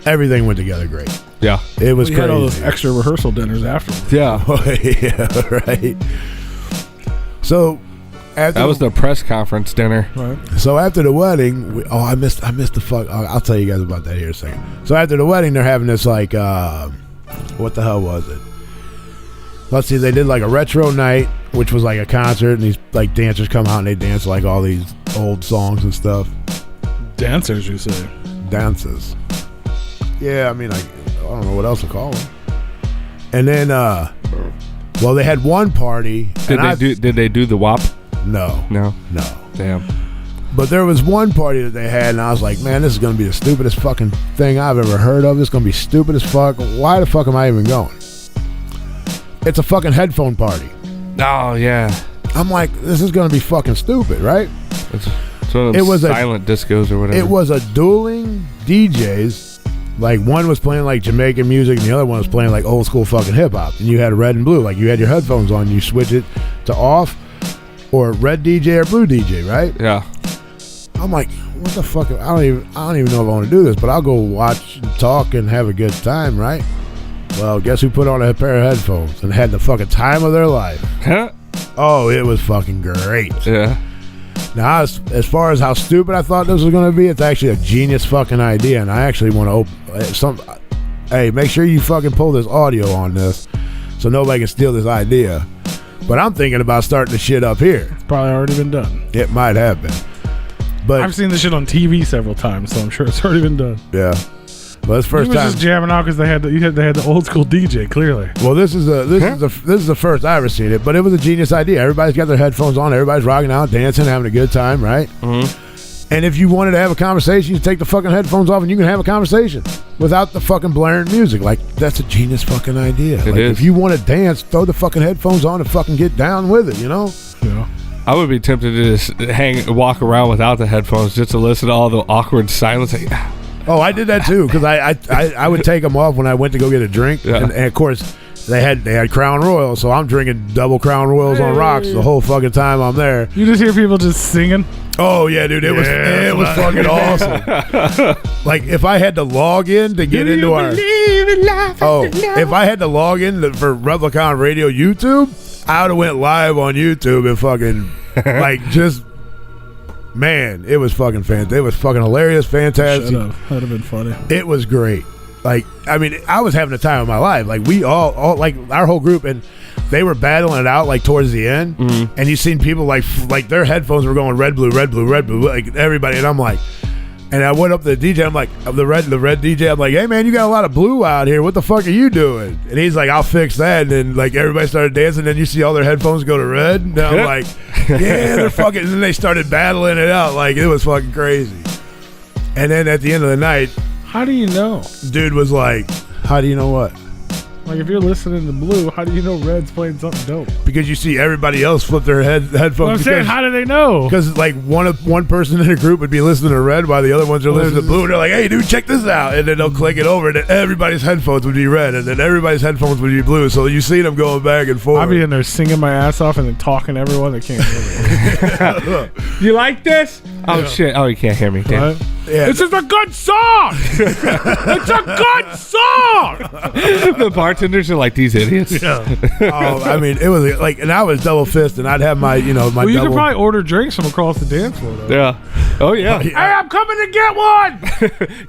Speaker 4: Everything went together great.
Speaker 3: Yeah.
Speaker 4: It was crazy.
Speaker 2: Had all those extra rehearsal dinners afterwards.
Speaker 3: Yeah.
Speaker 4: Yeah, right. So after
Speaker 3: that was the press conference dinner.
Speaker 2: Right.
Speaker 4: So after the wedding, I missed the fuck. I'll tell you guys about that here in a second. So after the wedding, they're having this like, what the hell was it? Let's see. They did like a retro night, which was like a concert, and these like dancers come out and they dance like all these old songs and stuff.
Speaker 2: Dancers, you say?
Speaker 4: Dances. Yeah, I mean, I don't know what else to call them. And then, well, they had one party.
Speaker 3: Did they do the WAP?
Speaker 4: No.
Speaker 3: Damn.
Speaker 4: But there was one party that they had, and I was like, man, this is going to be the stupidest fucking thing I've ever heard of. This is going to be stupid as fuck. Why the fuck am I even going? It's a fucking headphone party.
Speaker 3: Oh, yeah.
Speaker 4: I'm like, this is going to be fucking stupid, right?
Speaker 3: It's one of those silent discos or whatever.
Speaker 4: It was a dueling DJs Like one was playing like Jamaican music and the other one was playing like old school fucking hip hop. And you had red and blue. Like you had your headphones on, you switch it to off or red DJ or blue DJ, right?
Speaker 3: Yeah.
Speaker 4: I'm like, what the fuck? I don't even know if I want to do this, but I'll go watch and talk and have a good time, right? Well, guess who put on a pair of headphones and had the fucking time of their life?
Speaker 3: Huh?
Speaker 4: Oh, it was fucking great.
Speaker 3: Yeah.
Speaker 4: Now, as far as how stupid I thought this was going to be, it's actually a genius fucking idea, and I actually want to open hey, make sure you fucking pull this audio on this so nobody can steal this idea. But I'm thinking about starting the shit up here.
Speaker 2: It's probably already been done.
Speaker 4: It might have been. But
Speaker 2: I've seen this shit on TV several times, so I'm sure it's already been done.
Speaker 4: yeah. Well, it's first
Speaker 2: He was
Speaker 4: time.
Speaker 2: just jamming out because they had the old school DJ. Clearly,
Speaker 4: Well, this is the first I ever seen it, but it was a genius idea. Everybody's got their headphones on, everybody's rocking out, dancing, having a good time, right?
Speaker 3: Mm-hmm.
Speaker 4: And if you wanted to have a conversation, you take the fucking headphones off and you can have a conversation without the fucking blaring music. Like, that's a genius fucking idea.
Speaker 3: It
Speaker 4: like,
Speaker 3: is.
Speaker 4: If you want to dance, throw the fucking headphones on and fucking get down with it, you know?
Speaker 2: yeah.
Speaker 3: I would be tempted to just walk around without the headphones just to listen to all the awkward silence. Like,
Speaker 4: Oh, I did that too, because I would take them off when I went to go get a drink.
Speaker 3: Yeah.
Speaker 4: And of course, they had Crown Royal, so I'm drinking double Crown Royals on rocks the whole fucking time I'm there.
Speaker 2: You just hear people just singing.
Speaker 4: Oh yeah, dude, it was fucking awesome. Like if I had to log in to get into our if I had to log in for Replicon Radio YouTube, I would have went live on YouTube and fucking like just man, it was fucking fantastic. It was fucking hilarious, fantastic.
Speaker 2: Shut up. That'd have been funny.
Speaker 4: It was great. Like, I mean, I was having the time of my life. Like, we all like our whole group, and they were battling it out like towards the end. Mm-hmm. And you seen people like their headphones were going red, blue, like everybody. And I'm like, and I went up to the DJ. I'm like, the red DJ. I'm like, hey man, you got a lot of blue out here. What the fuck are you doing? And he's like, I'll fix that. And then like everybody started dancing. And then you see all their headphones go to red. And I'm like, yeah, they're fucking. And then they started battling it out. Like it was fucking crazy. And then at the end of the night,
Speaker 2: How do you know?
Speaker 4: dude was like, how do you know what?
Speaker 2: Like, if you're listening to Blue, how do you know Red's playing something dope?
Speaker 4: Because you see everybody else flip their headphones.
Speaker 2: Well, I'm saying, how do they know?
Speaker 4: Because like one person in a group would be listening to red while the other ones are listening to blue. And they're like, hey dude, check this out. And then they'll click it over and then everybody's headphones would be red and then everybody's headphones would be blue. So you see them going back and forth.
Speaker 2: I'll be in there singing my ass off and then talking to everyone that can't hear me.
Speaker 3: you like this? Oh shit! Oh, you can't hear me. Damn.
Speaker 2: Right?
Speaker 4: Yeah.
Speaker 2: This is a good song! It's a good song!
Speaker 3: The bartenders are like these idiots.
Speaker 2: Yeah.
Speaker 4: Oh, I mean, it was like, and I was double fist, and I'd have my, my.
Speaker 2: Well, you
Speaker 4: double,
Speaker 2: could probably order drinks from across the dance floor, though.
Speaker 3: Yeah. Oh yeah.
Speaker 2: Hey, I'm coming to get one!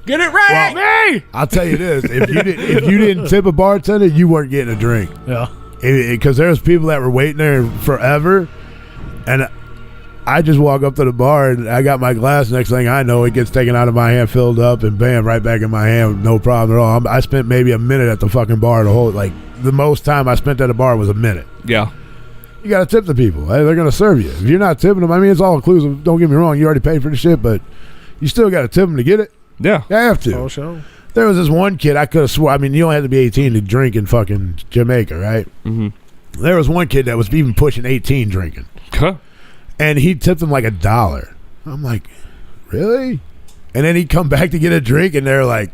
Speaker 2: Get it right at me!
Speaker 4: I'll tell you this: if you didn't tip a bartender, you weren't getting a drink.
Speaker 2: Yeah.
Speaker 4: Because there's people that were waiting there forever, and I just walk up to the bar and I got my glass. Next thing I know, it gets taken out of my hand, filled up, and bam, right back in my hand, no problem at all. I spent maybe a minute at the fucking bar. The most time I spent at a bar was a minute.
Speaker 3: Yeah.
Speaker 4: You got to tip the people. Hey, they're going to serve you. If you're not tipping them, I mean, it's all inclusive. Don't get me wrong. You already paid for the shit, but you still got to tip them to get it.
Speaker 3: Yeah.
Speaker 4: You have to.
Speaker 2: Oh, sure.
Speaker 4: There was this one kid I could have swore. I mean, you don't have to be 18 to drink in fucking Jamaica, right?
Speaker 3: Mm-hmm.
Speaker 4: There was one kid that was even pushing 18 drinking.
Speaker 3: Huh.
Speaker 4: And he tipped him like $1. I'm like, really? And then he'd come back to get a drink, and they're like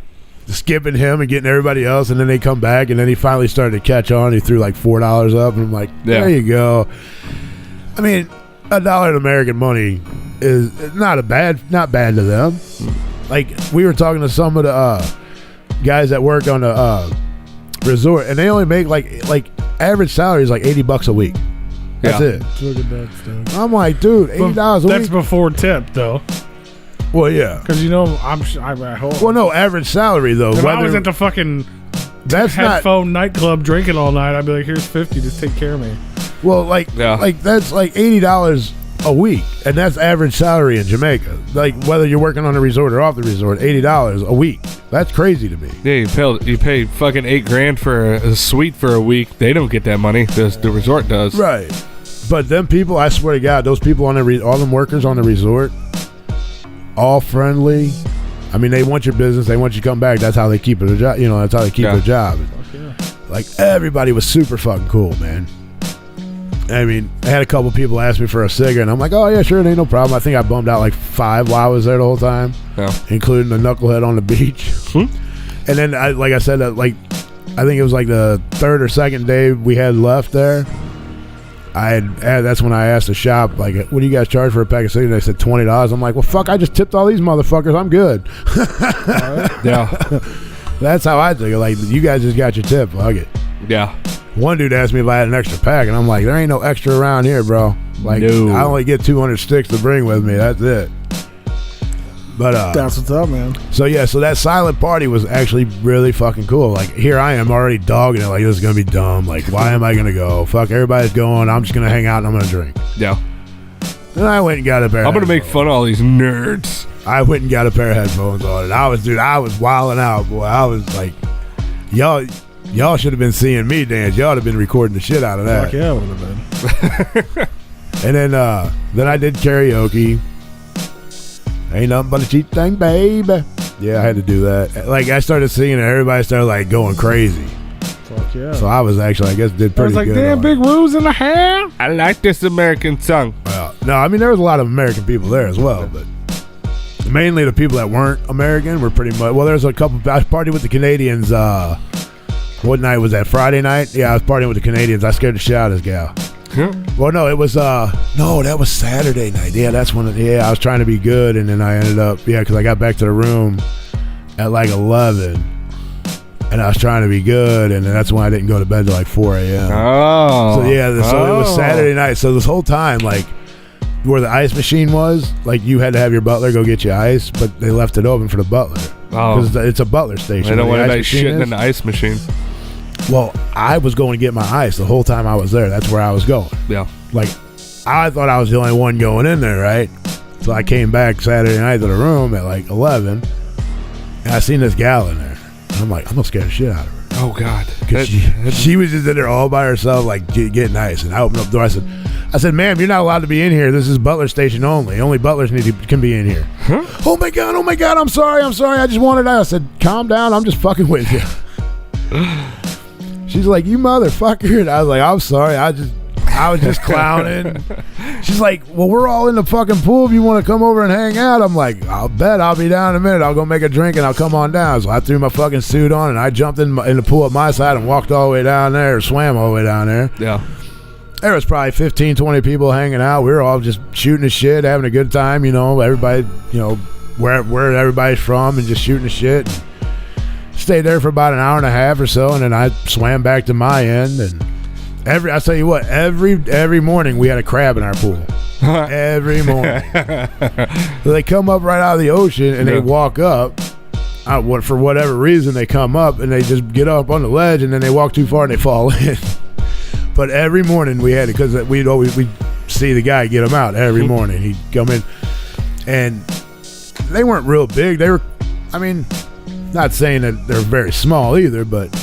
Speaker 4: skipping him and getting everybody else. And then they come back, and then he finally started to catch on. He threw like $4 up, and I'm like, there you go. I mean, $1 in American money is not bad to them. Like we were talking to some of the guys that work on the resort, and they only make like average salary is like $80 a week. That's it.
Speaker 2: Look at that stuff.
Speaker 4: I'm like, dude, $80 a week.
Speaker 2: That's before tip, though.
Speaker 4: Well, yeah.
Speaker 2: Because I'm at home.
Speaker 4: Well, no, average salary though.
Speaker 2: If I was at the fucking headphone nightclub drinking all night, I'd be like, here's 50, just take care of me.
Speaker 4: Well, like that's like $80 a week, and that's average salary in Jamaica. Like whether you're working on the resort or off the resort, $80 a week. That's crazy to me.
Speaker 3: Yeah, you pay fucking $8,000 for a suite for a week. They don't get that money. The resort does.
Speaker 4: Right. But them people, I swear to God, those people on all them workers on the resort, all friendly. I mean, they want your business. They want you to come back. That's how they keep it a job. That's how they keep their job.
Speaker 2: Yeah.
Speaker 4: Like everybody was super fucking cool, man. I mean, I had a couple people ask me for a cigarette, and I'm like, oh yeah, sure, it ain't no problem. I think I bummed out like 5 while I was there the whole time, including the knucklehead on the beach. And then, like I said, like I think it was like the third or second day we had left there. That's when I asked the shop, like, what do you guys charge for a pack of cigarettes? They said $20. I'm like, well, fuck, I just tipped all these motherfuckers. I'm good.
Speaker 3: Yeah.
Speaker 4: That's how I think it. Like, you guys just got your tip. Fuck it.
Speaker 3: Yeah.
Speaker 4: One dude asked me if I had an extra pack, and I'm like, there ain't no extra around here, bro. Like,
Speaker 3: No.
Speaker 4: I only get 200 sticks to bring with me. That's it. But
Speaker 2: That's what's up, man.
Speaker 4: so yeah, so that silent party was actually really fucking cool. Like, here I am already dogging it, like, this is gonna be dumb. Like, why am I gonna go? Fuck, everybody's going. I'm just gonna hang out and I'm gonna drink.
Speaker 3: Yeah.
Speaker 4: Then I went and got a pair.
Speaker 3: I'm gonna make fun of all these nerds.
Speaker 4: I went and got a pair of headphones on, and I was wilding out, boy. I was like, y'all should have been seeing me dance. Y'all have been recording the shit out of that.
Speaker 2: Fuck yeah, it would have been.
Speaker 4: And then I did karaoke. Ain't nothing but a cheap thing, baby. Yeah, I had to do that. Like, I started singing and everybody started, like, going crazy.
Speaker 2: Fuck yeah.
Speaker 4: So I was actually, I guess, did
Speaker 2: I
Speaker 4: pretty
Speaker 2: was like,
Speaker 4: good.
Speaker 2: damn,
Speaker 4: on
Speaker 2: big
Speaker 4: it.
Speaker 2: ruse in the hair.
Speaker 3: I like this American song.
Speaker 4: Well, no, I mean, there was a lot of American people there as well, but mainly the people that weren't American were pretty much, well, there's a couple, I partied with the Canadians, what night was that, Friday night? Yeah, I was partying with the Canadians. I scared the shit out of this gal.
Speaker 3: Huh?
Speaker 4: Well, no, it was, no, that was Saturday night. Yeah, that's when, I was trying to be good, and then I ended up, because I got back to the room at like 11, and I was trying to be good, and then that's when I didn't go to bed till like 4 a.m.
Speaker 3: Oh.
Speaker 4: So, so it was Saturday night. So this whole time, like, where the ice machine was, like, you had to have your butler go get you ice, but they left it open for the butler.
Speaker 3: Oh.
Speaker 4: Because it's a butler station.
Speaker 3: I don't
Speaker 4: where
Speaker 3: want
Speaker 4: the
Speaker 3: to
Speaker 4: ice machine
Speaker 3: shitting
Speaker 4: is.
Speaker 3: in the ice machine.
Speaker 4: Well, I was going to get my ice the whole time I was there. That's where I was going.
Speaker 3: Yeah.
Speaker 4: Like, I thought I was the only one going in there, right? So I came back Saturday night to the room at like 11, and I seen this gal in there. And I'm like, I'm gonna scare the shit out of her.
Speaker 3: Oh God.
Speaker 4: Because she was just in there all by herself, like, getting ice. And I opened up the door. I said, ma'am, you're not allowed to be in here. This is butler station only. Only butlers can be in here.
Speaker 3: Huh?
Speaker 4: Oh my God, I'm sorry. I just wanted ice. I said, calm down. I'm just fucking with you. She's like, you motherfucker. And I was like, I'm sorry. I was just clowning. She's like, well, we're all in the fucking pool if you want to come over and hang out. I'm like, I'll bet I'll be down in a minute. I'll go make a drink and I'll come on down. So I threw my fucking suit on and I jumped in the pool at my side and walked all the way down there, or swam all the way down there.
Speaker 3: Yeah.
Speaker 4: There was probably 15, 20 people hanging out. We were all just shooting the shit, having a good time, everybody, where everybody's from, and just shooting the shit. Stayed there for about an hour and a half or so, and then I swam back to my end. And I tell you what, every morning we had a crab in our pool. Every morning. So they come up right out of the ocean and they walk up. For whatever reason, they come up and they just get up on the ledge, and then they walk too far and they fall in. But every morning we had it, because we'd see the guy get them out every morning. He'd come in, and they weren't real big. They were, not saying that they're very small either, but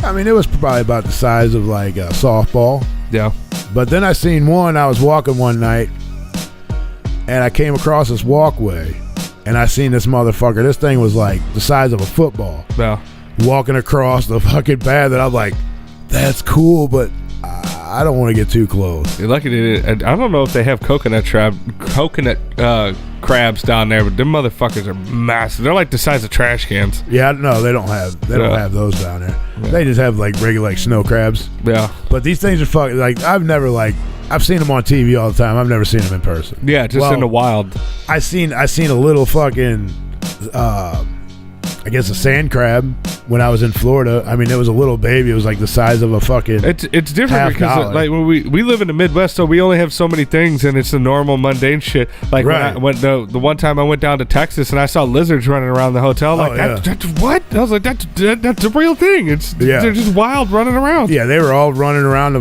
Speaker 4: it was probably about the size of like a softball.
Speaker 3: Yeah.
Speaker 4: But then I seen one. I was walking one night, and I came across this walkway, and I seen this motherfucker. This thing was like the size of a football.
Speaker 3: Yeah.
Speaker 4: Walking across the fucking path, and I'm like, that's cool, but I don't want to get too close.
Speaker 3: You're lucky to. I don't know if they have coconut crabs down there, but them motherfuckers are massive. They're like the size of trash cans.
Speaker 4: Yeah, no, they don't have those down there. Yeah. They just have like regular like snow crabs.
Speaker 3: Yeah.
Speaker 4: But these things are fucking like I've seen them on TV all the time. I've never seen them in person.
Speaker 3: Yeah, just in the wild.
Speaker 4: I seen a little fucking I guess a sand crab when I was in Florida. It was a little baby. It was like the size of a fucking.
Speaker 3: It's different because like when we live in the Midwest, so we only have so many things, and it's the normal mundane shit. Like
Speaker 4: right.
Speaker 3: when the one time I went down to Texas and I saw lizards running around the hotel. Like that's what? I was like that's a real thing. They're just wild running around.
Speaker 4: Yeah, they were all running around the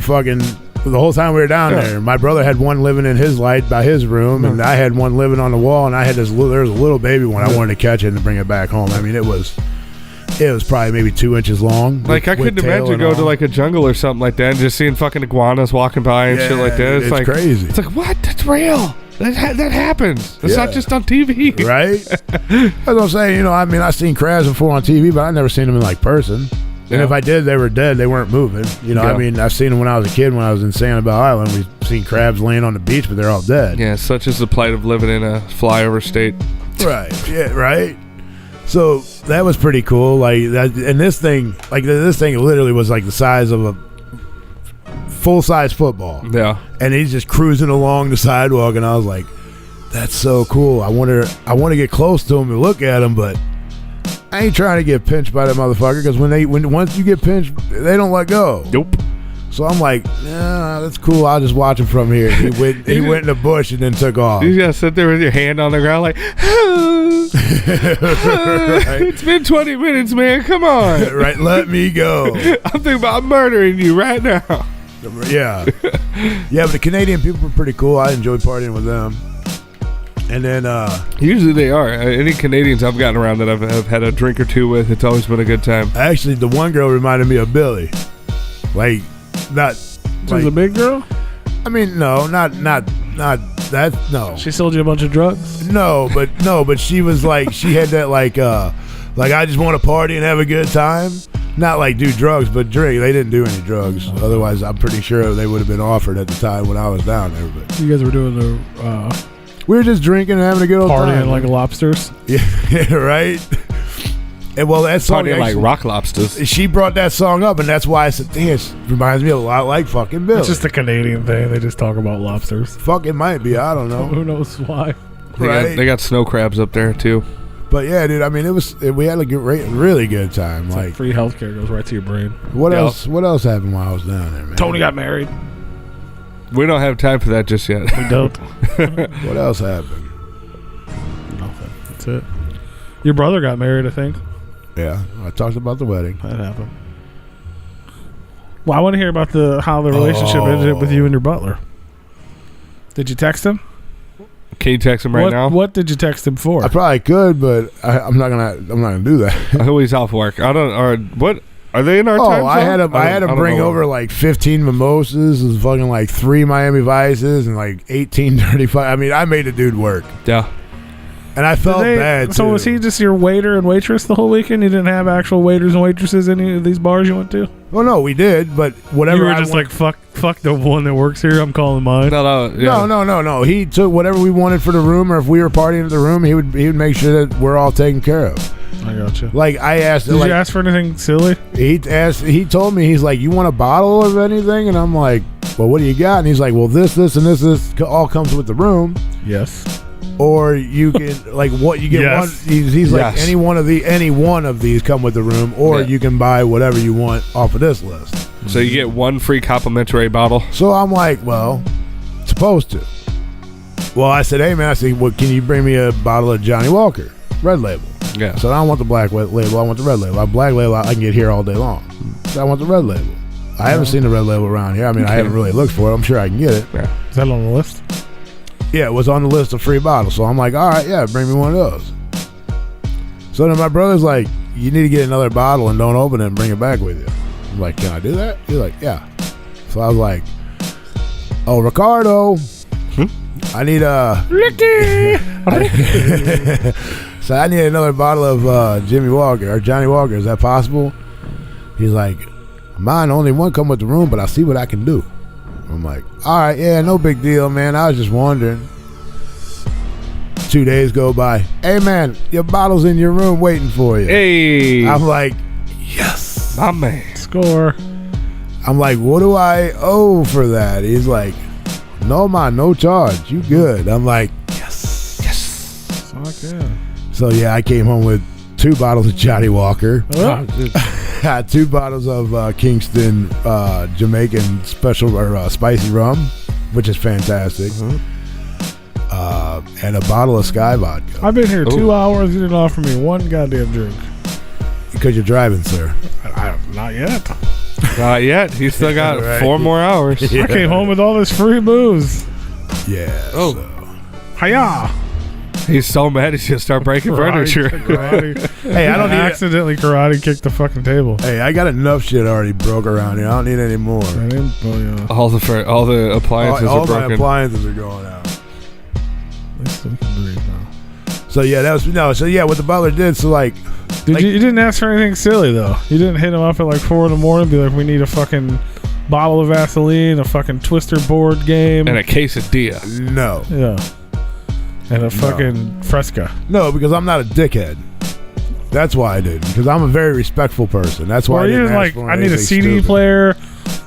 Speaker 4: whole time we were down there. My brother had one living in his light by his room, and I had one living on the wall, and I had there was a little baby one. I wanted to catch it and bring it back home. It was probably maybe 2 inches long.
Speaker 3: Like I couldn't imagine going to like a jungle or something like that and just seeing fucking iguanas walking by and shit like that. It's like
Speaker 4: crazy.
Speaker 3: It's like, what? That's real. That happens. It's not just on TV.
Speaker 4: Right? That's what I'm saying. I've seen crabs before on TV, but I've never seen them in like person. And if I did, they were dead. They weren't moving. I've seen them when I was a kid. When I was in Sanibel Island, we've seen crabs laying on the beach, but they're all dead.
Speaker 3: Yeah, such is the plight of living in a flyover state.
Speaker 4: Right. Yeah, right. So that was pretty cool. Like that, and this thing literally was like the size of a full-size football.
Speaker 3: Yeah.
Speaker 4: And he's just cruising along the sidewalk, and I was like, "That's so cool. I want to get close to him and look at him, but I ain't trying to get pinched by that motherfucker because once you get pinched, they don't let go."
Speaker 3: Nope.
Speaker 4: So I'm like, "Yeah, that's cool. I'll just watch him from here." And he went in the bush and then took off.
Speaker 3: You gotta sit there with your hand on the ground like, It's been 20 minutes, man. Come on.
Speaker 4: Right, let me go.
Speaker 3: I'm thinking about murdering you right now.
Speaker 4: Yeah. Yeah, but the Canadian people were pretty cool. I enjoyed partying with them. And then
Speaker 3: usually they are. Any Canadians I've gotten around that I've had a drink or two with, it's always been a good time.
Speaker 4: Actually, the one girl reminded me of Billy. Like, not.
Speaker 2: She was a big girl?
Speaker 4: I mean, no, not that. No.
Speaker 2: She sold you a bunch of drugs?
Speaker 4: No, but she was like, she had that like I just want to party and have a good time. Not like do drugs, but drink. They didn't do any drugs. Otherwise, I'm pretty sure they would have been offered at the time when I was down there. But
Speaker 2: you guys were doing the
Speaker 4: we were just drinking and having a good old time.
Speaker 2: Partying like lobsters?
Speaker 4: Yeah, right. And well, that song
Speaker 3: Partying like rock lobsters.
Speaker 4: She brought that song up, and that's why I said, "Damn, it reminds me a lot like fucking Bill."
Speaker 2: It's just a Canadian thing. They just talk about lobsters.
Speaker 4: Fuck, it might be. I don't know.
Speaker 2: Who knows why?
Speaker 3: They got snow crabs up there too.
Speaker 4: But yeah, dude. I mean, we had a really good time.
Speaker 2: It's like free healthcare goes right to your brain.
Speaker 4: What else? What else happened while I was down there, man?
Speaker 2: Tony got married.
Speaker 3: We don't have time for that just yet.
Speaker 2: We don't.
Speaker 4: What else happened?
Speaker 2: Nothing. That's it. Your brother got married, I think.
Speaker 4: Yeah, I talked about the wedding.
Speaker 2: That happened. Well, I want to hear about how the relationship ended with you and your butler. Did you text him?
Speaker 3: Can you text him now?
Speaker 2: What did you text him for?
Speaker 4: I probably could, but I'm not gonna do that.
Speaker 3: He's off work. What are they in our time zone?
Speaker 4: I had to bring over like 15 mimosas and fucking like 3 Miami Vices and like 18 35. I mean, I made the dude work.
Speaker 3: Yeah.
Speaker 4: And I felt bad.
Speaker 2: So
Speaker 4: too.
Speaker 2: was he just your waiter and waitress the whole weekend? You didn't have actual waiters and waitresses in any of these bars you went to?
Speaker 4: Well, no, we did, but whatever.
Speaker 2: You were just like, fuck the one that works here. I'm calling mine.
Speaker 4: No. He took whatever we wanted for the room, or if we were partying at the room, he would make sure that we're all taken care of.
Speaker 2: I gotcha.
Speaker 4: Like I asked,
Speaker 2: did you ask for anything silly?
Speaker 4: He told me, he's like, "You want a bottle of anything?" And I'm like, "Well, what do you got?" And he's like, "Well, this, and this all comes with the room."
Speaker 2: Yes.
Speaker 4: Or you can like what you get.
Speaker 2: Yes.
Speaker 4: One. He's like any one of these come with the room, or you can buy whatever you want off of this list.
Speaker 3: So you get 1 free complimentary bottle.
Speaker 4: So I'm like, well, supposed to. Well, I said, hey man, can you bring me a bottle of Johnny Walker Red Label?
Speaker 3: Yeah.
Speaker 4: So I don't want the black label. I want the red label. Black label I can get here all day long. So I want the red label. I haven't seen the red label around here. I mean, I haven't really looked for it. I'm sure I can get it.
Speaker 3: Yeah.
Speaker 2: Is that on the list?
Speaker 4: Yeah, it was on the list of free bottles. So I'm like, all right, yeah, bring me one of those. So then my brother's like, you need to get another bottle and don't open it and bring it back with you. I'm like, can I do that? He's like, yeah. So I was like, oh, Ricardo, I need
Speaker 2: Ricky.
Speaker 4: So I need another bottle of Johnny Walker. Is that possible? He's like, mine only one come with the room, but I'll see what I can do. I'm like, all right, yeah, no big deal, man. I was just wondering. 2 days go by. Hey, man, your bottle's in your room waiting for you.
Speaker 3: Hey.
Speaker 4: I'm like, yes.
Speaker 3: My man.
Speaker 2: Score.
Speaker 4: I'm like, what do I owe for that? He's like, no, man, no charge. You good. I'm like, yes.
Speaker 2: Fuck yeah.
Speaker 4: So, yeah, I came home with 2 bottles of Johnny Walker. Had 2 bottles of Kingston Jamaican special or spicy rum, which is fantastic. And a bottle of Sky vodka.
Speaker 2: I've been here 2 hours. You didn't offer me one goddamn drink.
Speaker 4: Because you're driving, sir.
Speaker 2: Not yet.
Speaker 3: Not yet. He's still got
Speaker 4: Right.
Speaker 3: 4 more hours.
Speaker 2: I came home with all this free booze.
Speaker 4: Yeah.
Speaker 3: Oh.
Speaker 4: So.
Speaker 2: Hiya!
Speaker 3: He's so mad he's gonna start breaking furniture.
Speaker 2: Karate.
Speaker 4: Hey, I don't need
Speaker 2: accidentally karate kicked the fucking table.
Speaker 4: Hey, I got enough shit already broke around here. I don't need any more.
Speaker 3: All the appliances
Speaker 4: all
Speaker 3: are broken.
Speaker 4: my appliances are going out.
Speaker 2: At least we can breathe now.
Speaker 4: So yeah, what the butler did. So like,
Speaker 2: you didn't ask for anything silly though. You didn't hit him up at like 4 a.m. and be like, we need a fucking bottle of Vaseline, a fucking Twister board game,
Speaker 3: and a quesadilla.
Speaker 4: No.
Speaker 2: Yeah. And a fucking Fresca.
Speaker 4: No, because I'm not a dickhead. That's why I didn't, because I'm a very respectful person. That's why
Speaker 2: Or
Speaker 4: I didn't
Speaker 2: even
Speaker 4: ask
Speaker 2: like,
Speaker 4: for
Speaker 2: I need a
Speaker 4: anything
Speaker 2: CD
Speaker 4: stupid.
Speaker 2: player,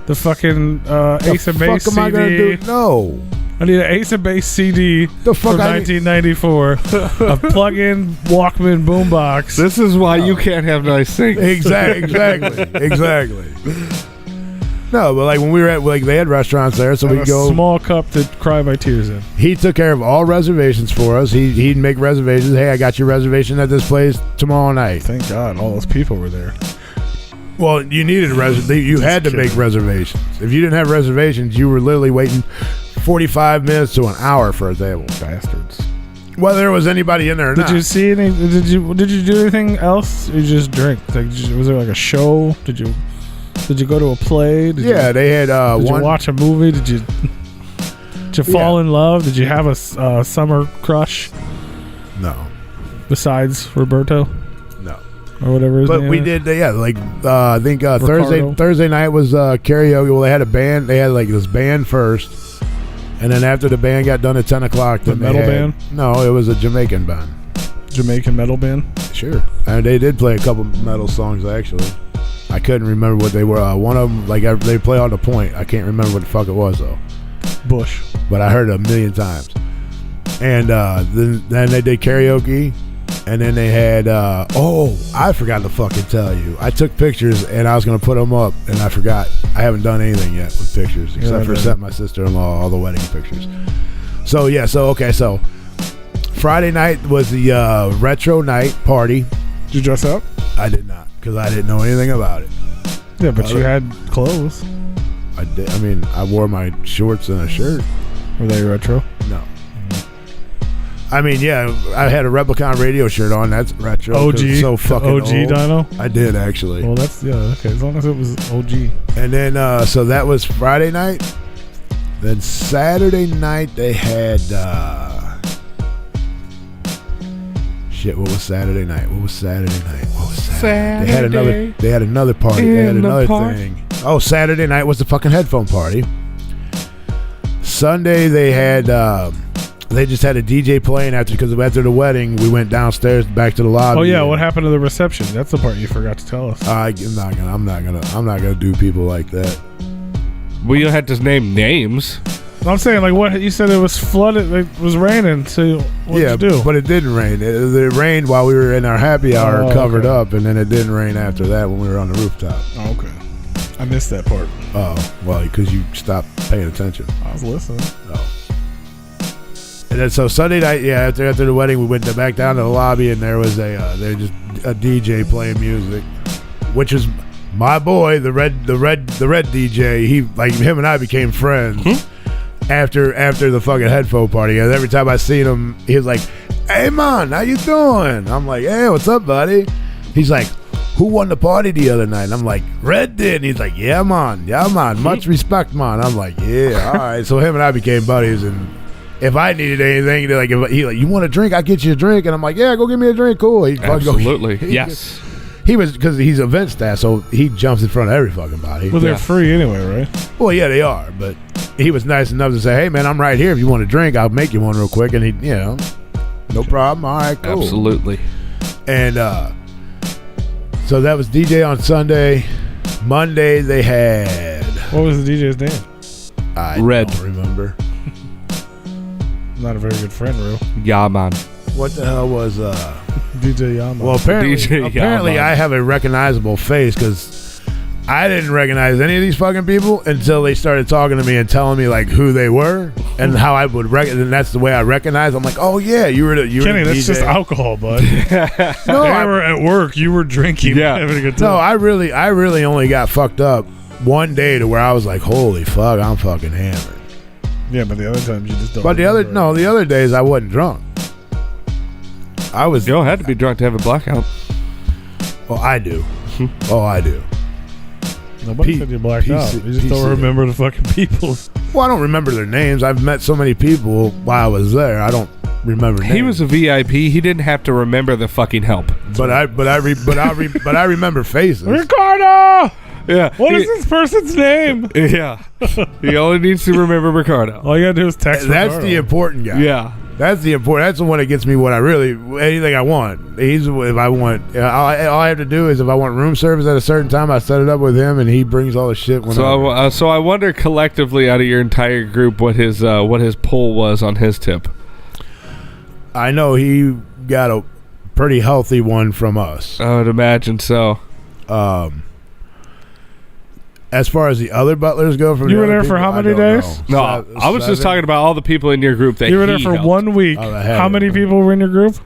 Speaker 2: the fucking Ace of Base
Speaker 4: The fuck am I gonna
Speaker 2: CD.
Speaker 4: do? No.
Speaker 2: I need an Ace of Base CD
Speaker 4: The fuck
Speaker 2: from
Speaker 4: I need-
Speaker 2: 1994. A plug-in Walkman boombox.
Speaker 3: This is why you can't have nice things.
Speaker 4: Exactly. No, but like when we were at, like, they had restaurants there, so
Speaker 2: and
Speaker 4: we'd
Speaker 2: a
Speaker 4: go.
Speaker 2: small cup to cry my tears in.
Speaker 4: He took care of all reservations for us. He'd make reservations. Hey, I got your reservation at this place tomorrow night.
Speaker 2: Thank God all those people were there.
Speaker 4: Well, you needed a reservation. You had to make reservations. If you didn't have reservations, you were literally waiting 45 minutes to an hour for a table.
Speaker 2: Bastards.
Speaker 4: Whether there was anybody in there or
Speaker 2: Did
Speaker 4: not.
Speaker 2: you see any? Did you do anything else? Or you just drink? Like, was there like a show? Did you go to a play? Did
Speaker 4: Yeah, they had
Speaker 2: Did
Speaker 4: one.
Speaker 2: you watch a movie? Did you fall in love? Did you have a summer crush
Speaker 4: No,
Speaker 2: besides Roberto
Speaker 4: no.
Speaker 2: or whatever his
Speaker 4: But
Speaker 2: name
Speaker 4: we
Speaker 2: is?
Speaker 4: did. I think
Speaker 2: Ricardo.
Speaker 4: Thursday night was karaoke. Well, they had a band. They had like this band first, and then after the band got done at 10 o'clock,
Speaker 2: The
Speaker 4: then
Speaker 2: metal
Speaker 4: they had,
Speaker 2: band?
Speaker 4: No, it was a Jamaican band.
Speaker 2: Jamaican metal band.
Speaker 4: Sure, and they did play a couple metal songs actually. I couldn't remember what they were. One of them, like they play on the point. I can't remember what the fuck it was though.
Speaker 2: Bush.
Speaker 4: But I heard it a million times. And then they did karaoke, and then they had. I forgot to fucking tell you. I took pictures and I was gonna put them up, and I forgot. I haven't done anything yet with pictures except for sent my sister-in-law all the wedding pictures. So yeah, so Friday night was the retro night party.
Speaker 2: Did you dress up?
Speaker 4: I did not, because I didn't know anything about it.
Speaker 2: Yeah, but you had clothes.
Speaker 4: I did. I mean, I wore my shorts and a shirt.
Speaker 2: Were they retro?
Speaker 4: No. I mean, yeah, I had a Replicon radio shirt on. That's retro. 'cause
Speaker 2: OG.
Speaker 4: it's so fucking
Speaker 2: OG
Speaker 4: old.
Speaker 2: Dino.
Speaker 4: I did actually.
Speaker 2: Well, that's okay. As long as it was OG.
Speaker 4: And then so that was Friday night. Then Saturday night they had shit. What was Saturday night? They had another party. They had another thing. Oh, Saturday night was the fucking headphone party. Sunday they had they just had a DJ playing after the wedding. We went downstairs back to the lobby.
Speaker 2: Oh yeah, what happened to the reception? That's the part you forgot to tell us.
Speaker 4: I'm not gonna do people like that.
Speaker 3: We had to name names.
Speaker 2: I'm saying, like, what you said, it was flooded. It was raining. So what'd you do?
Speaker 4: But it didn't rain. It rained while we were in our happy hour, covered up, and then it didn't rain after that when we were on the rooftop.
Speaker 2: Oh, okay. I missed that part.
Speaker 4: Oh, well, because you stopped paying attention.
Speaker 2: I was listening.
Speaker 4: Oh. And then so Sunday night, after the wedding, we went back down to the lobby, and there was a DJ playing music, which is my boy, the red DJ. Him and I became friends. After the fucking headphone party, and every time I seen him, he was like, "Hey man, how you doing?" I'm like, "Hey, what's up, buddy?" He's like, "Who won the party the other night?" And I'm like, "Red did." And he's like, "Yeah man, much respect, man." I'm like, "Yeah, all right." So him and I became buddies, and if I needed anything, you want a drink? I'll get you a drink, and I'm like, "Yeah, go get me a drink." Cool.
Speaker 3: Absolutely, yes.
Speaker 4: He was, because he's event staff, so he jumps in front of every fucking body.
Speaker 2: Well, they're free anyway, right?
Speaker 4: Well, yeah, they are, but he was nice enough to say, "Hey, man, I'm right here. If you want a drink, I'll make you one real quick." And he, no problem. All right, cool.
Speaker 3: Absolutely.
Speaker 4: And so that was DJ on Sunday. Monday they had.
Speaker 2: What was the DJ's name?
Speaker 4: I
Speaker 3: Red.
Speaker 4: don't remember.
Speaker 2: Not a very good friend, Real.
Speaker 3: Yeah, man.
Speaker 4: What the hell was
Speaker 2: DJ Yama.
Speaker 4: Well, apparently
Speaker 3: DJ
Speaker 4: I have a recognizable face, because I didn't recognize any of these fucking people until they started talking to me and telling me like who they were and how I would and that's the way I recognize. I'm like, "Oh yeah, you were the
Speaker 2: Kenny,
Speaker 4: the
Speaker 2: that's
Speaker 4: DJ.
Speaker 2: just alcohol, bud.
Speaker 4: No,
Speaker 2: They were at work. You were drinking.
Speaker 3: Yeah.
Speaker 2: Having a good time.
Speaker 4: No, I really only got fucked up one day to where I was like, "Holy fuck, I'm fucking hammered."
Speaker 2: Yeah, but the other times you just don't.
Speaker 4: But the other days I wasn't drunk. I was.
Speaker 3: You don't have to be drunk to have a blackout.
Speaker 4: Oh, I do. I do.
Speaker 2: Nobody said you blacked out. You just don't remember the fucking people.
Speaker 4: Well, I don't remember their names. I've met so many people while I was there. I don't remember names.
Speaker 3: He was a VIP. He didn't have to remember the fucking help.
Speaker 4: But I remember faces.
Speaker 2: Ricardo!
Speaker 3: Yeah.
Speaker 2: What is this person's name?
Speaker 3: Yeah. He only needs to remember Ricardo.
Speaker 2: All you gotta do is text
Speaker 4: That's
Speaker 2: Ricardo.
Speaker 4: the important guy.
Speaker 3: Yeah.
Speaker 4: That's the important. That's the one that gets me what I really anything I want. If I want, all I have to do is if I want room service at a certain time, I set it up with him, and he brings all the shit.
Speaker 3: So I wonder collectively out of your entire group what his pull was on his tip.
Speaker 4: I know he got a pretty healthy one from us.
Speaker 3: I would imagine so.
Speaker 4: As far as the other butlers go, from
Speaker 2: you were there for how many days?
Speaker 3: No, I was just talking about all the people in your group that
Speaker 2: you were there for
Speaker 3: helped.
Speaker 2: 1 week. How many people were in your group?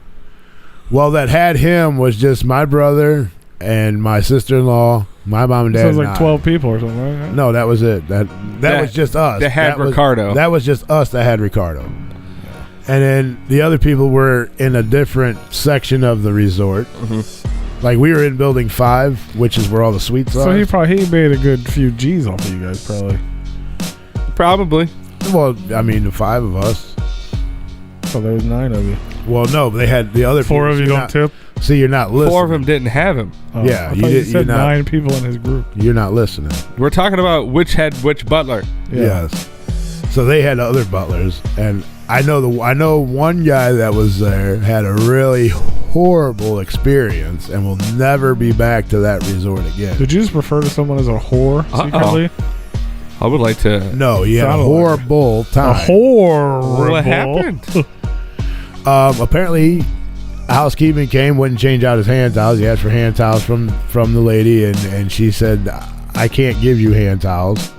Speaker 4: Well, that had him was just my brother and my sister-in-law, my mom and dad.
Speaker 2: So it was like 12 people or something, right?
Speaker 4: No, that was it. That was just us.
Speaker 3: That had Ricardo.
Speaker 4: That was just us that had Ricardo. And then the other people were in a different section of the resort.
Speaker 3: Mm-hmm.
Speaker 4: Like we were in building 5, which is where all the suites are.
Speaker 2: So he made a good few G's off of you guys, probably.
Speaker 3: Probably.
Speaker 4: Well, I mean, the 5 of us.
Speaker 2: So there was 9 of you.
Speaker 4: Well, no, but they had the other
Speaker 2: 4 of you don't tip.
Speaker 4: See, you're not listening.
Speaker 3: 4 of them didn't have him.
Speaker 2: Oh,
Speaker 4: Yeah,
Speaker 2: I
Speaker 4: you
Speaker 2: thought
Speaker 4: did-
Speaker 2: you said
Speaker 4: you're not-
Speaker 2: 9 people in his group.
Speaker 4: You're not listening.
Speaker 3: We're talking about which had which butler.
Speaker 2: Yeah.
Speaker 4: Yes. So they had other butlers, and I know one guy that was there had a really horrible experience and will never be back to that resort again.
Speaker 2: Did you just refer to someone as a whore secretly?
Speaker 3: I would like to.
Speaker 4: No, he had a
Speaker 2: Sounded
Speaker 4: horrible
Speaker 2: A
Speaker 4: time.
Speaker 2: whore.
Speaker 3: What happened?
Speaker 4: Apparently, housekeeping came, wouldn't change out his hand towels. He asked for hand towels from the lady, and she said, "I can't give you hand towels,"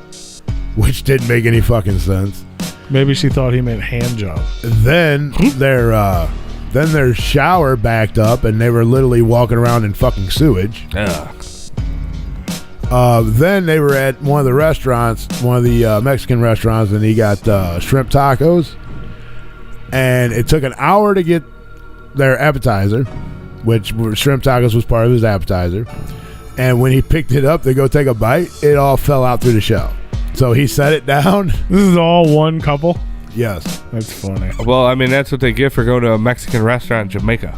Speaker 4: which didn't make any fucking sense.
Speaker 2: Maybe she thought he meant hand job.
Speaker 4: Then their shower backed up, and they were literally walking around in fucking sewage. Then they were at one of the restaurants, one of the Mexican restaurants, and he got shrimp tacos. And it took an hour to get their appetizer, which were shrimp tacos was part of his appetizer. And when he picked it up to go take a bite, it all fell out through the shell. So he set it down.
Speaker 2: This is all one couple?
Speaker 4: Yes.
Speaker 2: That's funny.
Speaker 3: Well, I mean, that's what they get for going to a Mexican restaurant in Jamaica.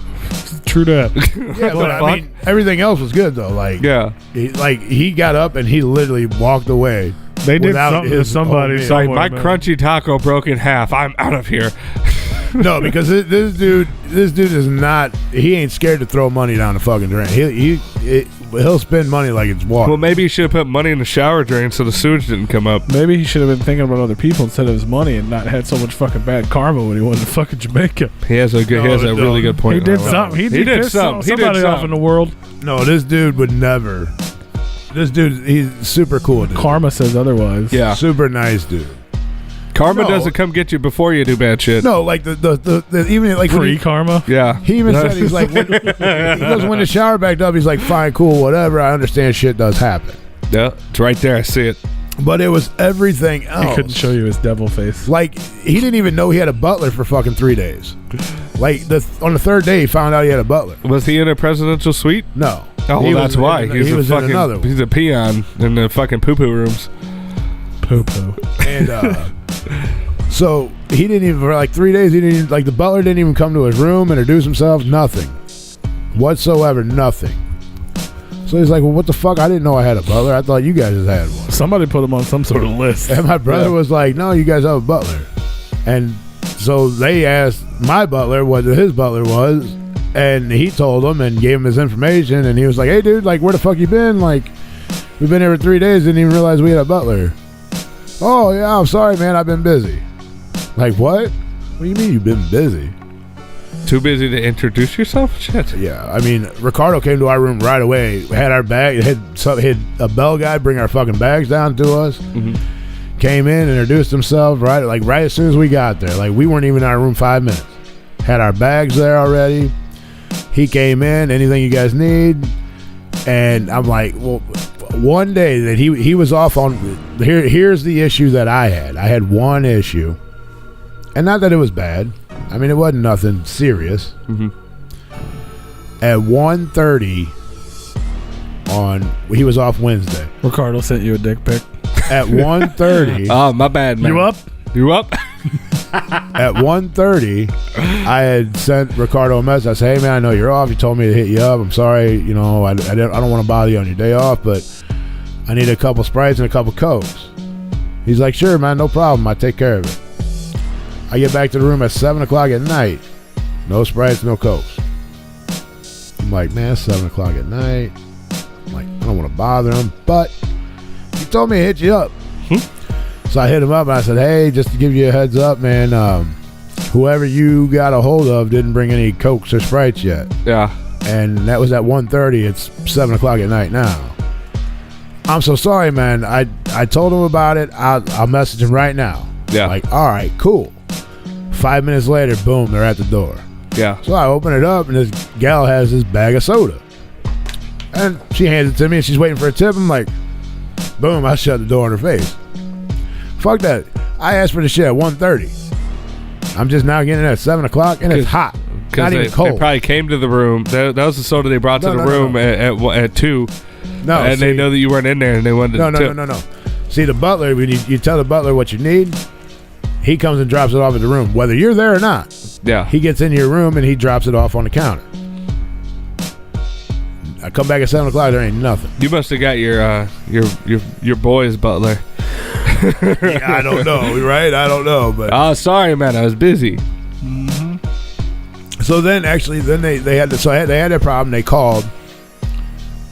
Speaker 2: True that.
Speaker 4: Yeah, but I mean, everything else was good though. Like,
Speaker 3: Yeah.
Speaker 4: he got up and he literally walked away.
Speaker 2: They did
Speaker 4: without
Speaker 2: something to
Speaker 4: his
Speaker 2: somebody.
Speaker 4: own meal.
Speaker 3: Like,
Speaker 2: somewhere,
Speaker 3: my
Speaker 2: man.
Speaker 3: crunchy taco broke in half. I'm out of here.
Speaker 4: No, because this dude is not. He ain't scared to throw money down the fucking drain. He'll spend money like it's water.
Speaker 3: Well, maybe he should have put money in the shower drain so the sewage didn't come up.
Speaker 2: Maybe he should have been thinking about other people instead of his money and not had so much fucking bad karma when he went to fucking Jamaica.
Speaker 3: He has a really good point.
Speaker 2: He did
Speaker 3: on that.
Speaker 2: something. He did piss
Speaker 3: something. He did
Speaker 2: somebody off
Speaker 3: something.
Speaker 2: in the world.
Speaker 4: No, this dude would never. This dude, he's super cool dude.
Speaker 2: Karma says otherwise.
Speaker 3: Yeah.
Speaker 4: Super nice dude.
Speaker 3: Karma
Speaker 4: No.
Speaker 3: doesn't come get you before you do bad shit.
Speaker 4: No, like the even like when
Speaker 2: Free karma.
Speaker 3: Yeah.
Speaker 4: he even said he's like he goes when the shower backed up, he's like, fine, cool, whatever. I understand shit does happen.
Speaker 3: Yeah, it's right there. I see it.
Speaker 4: But it was everything else.
Speaker 2: He couldn't show you his devil face.
Speaker 4: Like he didn't even know he had a butler for fucking 3 days. Like on the 3rd day, he found out he had a butler.
Speaker 3: Was he in a presidential suite?
Speaker 4: No.
Speaker 3: Oh,
Speaker 4: He
Speaker 3: well,
Speaker 4: was
Speaker 3: that's why.
Speaker 4: in-
Speaker 3: He's
Speaker 4: he
Speaker 3: a
Speaker 4: was in
Speaker 3: fucking.
Speaker 4: another one.
Speaker 3: He's a peon in the fucking poo-poo rooms.
Speaker 2: Poo poo.
Speaker 4: And so he didn't even for like 3 days. He didn't even, like the butler didn't even come to his room, introduce himself, nothing whatsoever, nothing. So he's like, well, what the fuck? I didn't know I had a butler. I thought you guys just had one.
Speaker 2: Somebody put him on some sort of list.
Speaker 4: And my brother was like, no, you guys have a butler. And so they asked my butler what his butler was, and he told them and gave him his information, and he was like, hey dude, like where the fuck you been? Like we've been here for 3 days, didn't even realize we had a butler. Oh yeah, I'm sorry man, I've been busy. Like what? What do you mean you've been busy?
Speaker 3: Too busy to introduce yourself? Shit.
Speaker 4: Yeah, I mean, Ricardo came to our room right away. We had our bag, had a bell guy bring our fucking bags down to us.
Speaker 3: Mm-hmm.
Speaker 4: Came in, introduced himself right as soon as we got there. Like we weren't even in our room 5 minutes. Had our bags there already. He came in, anything you guys need, and I'm like, well, one day that he was off on. Here's the issue that I had. I had one issue, and not that it was bad. I mean, it wasn't nothing serious.
Speaker 3: Mm-hmm.
Speaker 4: At 1:30 he was off Wednesday.
Speaker 2: Ricardo sent you a dick pic.
Speaker 4: At 1:30,
Speaker 3: Oh, my bad, man.
Speaker 2: You up?
Speaker 3: You up?
Speaker 4: at 1:30, I had sent Ricardo a message. I said, hey man, I know you're off. You told me to hit you up. I'm sorry, you know, I don't want to bother you on your day off, but I need a couple Sprites and a couple Cokes. He's like, sure man, no problem. I take care of it. I get back to the room at 7 o'clock at night. No Sprites, no Cokes. I'm like, man, it's 7 o'clock at night. I'm like, I don't want to bother him, but he told me to hit you up. So I hit him up and I said, hey, just to give you a heads up, man, whoever you got a hold of didn't bring any Cokes or Sprites yet.
Speaker 3: Yeah.
Speaker 4: And that was at 1:30. It's 7 o'clock at night now. I'm so sorry, man. I told him about it. I'll message him right now.
Speaker 3: Yeah.
Speaker 4: Like, all right, cool. 5 minutes later, boom, they're at the door.
Speaker 3: Yeah.
Speaker 4: So I open it up, and this gal has this bag of soda. And she hands it to me, and she's waiting for a tip. I'm like, boom, I shut the door in her face. Fuck that. I asked for the shit at 1:30. I'm just now getting it at 7 o'clock, and it's hot. Not even cold.
Speaker 3: They probably came to the room. That was the soda they brought to the room at 2.
Speaker 4: No,
Speaker 3: and they know that you weren't in there, and they wanted to tip.
Speaker 4: No. See, the butler, when you tell the butler what you need, he comes and drops it off at the room, whether you're there or not.
Speaker 3: Yeah.
Speaker 4: He gets into your room and he drops it off on the counter. I come back at 7 o'clock, there ain't nothing.
Speaker 3: You must have got your boy's butler.
Speaker 4: I don't know, right? I don't know, but
Speaker 3: oh, sorry, man, I was busy.
Speaker 4: So then, actually, they had their problem. They called,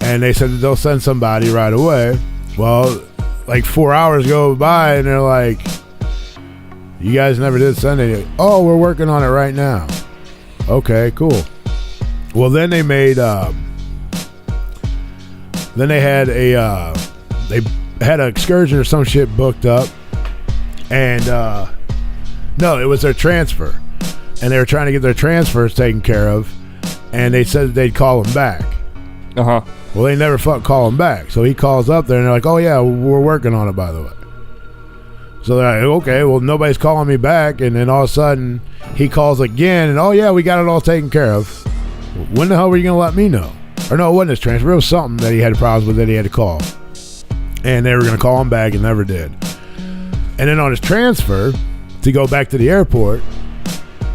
Speaker 4: and they said that they'll send somebody right away. Well, like 4 hours go by, and they're like, "You guys never did send anything." Oh, we're working on it right now. Okay, cool. Well, then they made. Then they had an excursion or some shit booked up, and no, it was their transfer. And they were trying to get their transfers taken care of, and they said that they'd call him back.
Speaker 3: Uh-huh.
Speaker 4: Well, they never call him back. So he calls up there, and they're like, oh, yeah, we're working on it, by the way. So they're like, okay, well, nobody's calling me back. And then all of a sudden, he calls again, and, oh, yeah, we got it all taken care of. When the hell were you going to let me know? Or no, it wasn't his transfer. It was something that he had problems with that he had to call. And they were going to call him back and never did. And then on his transfer to go back to the airport,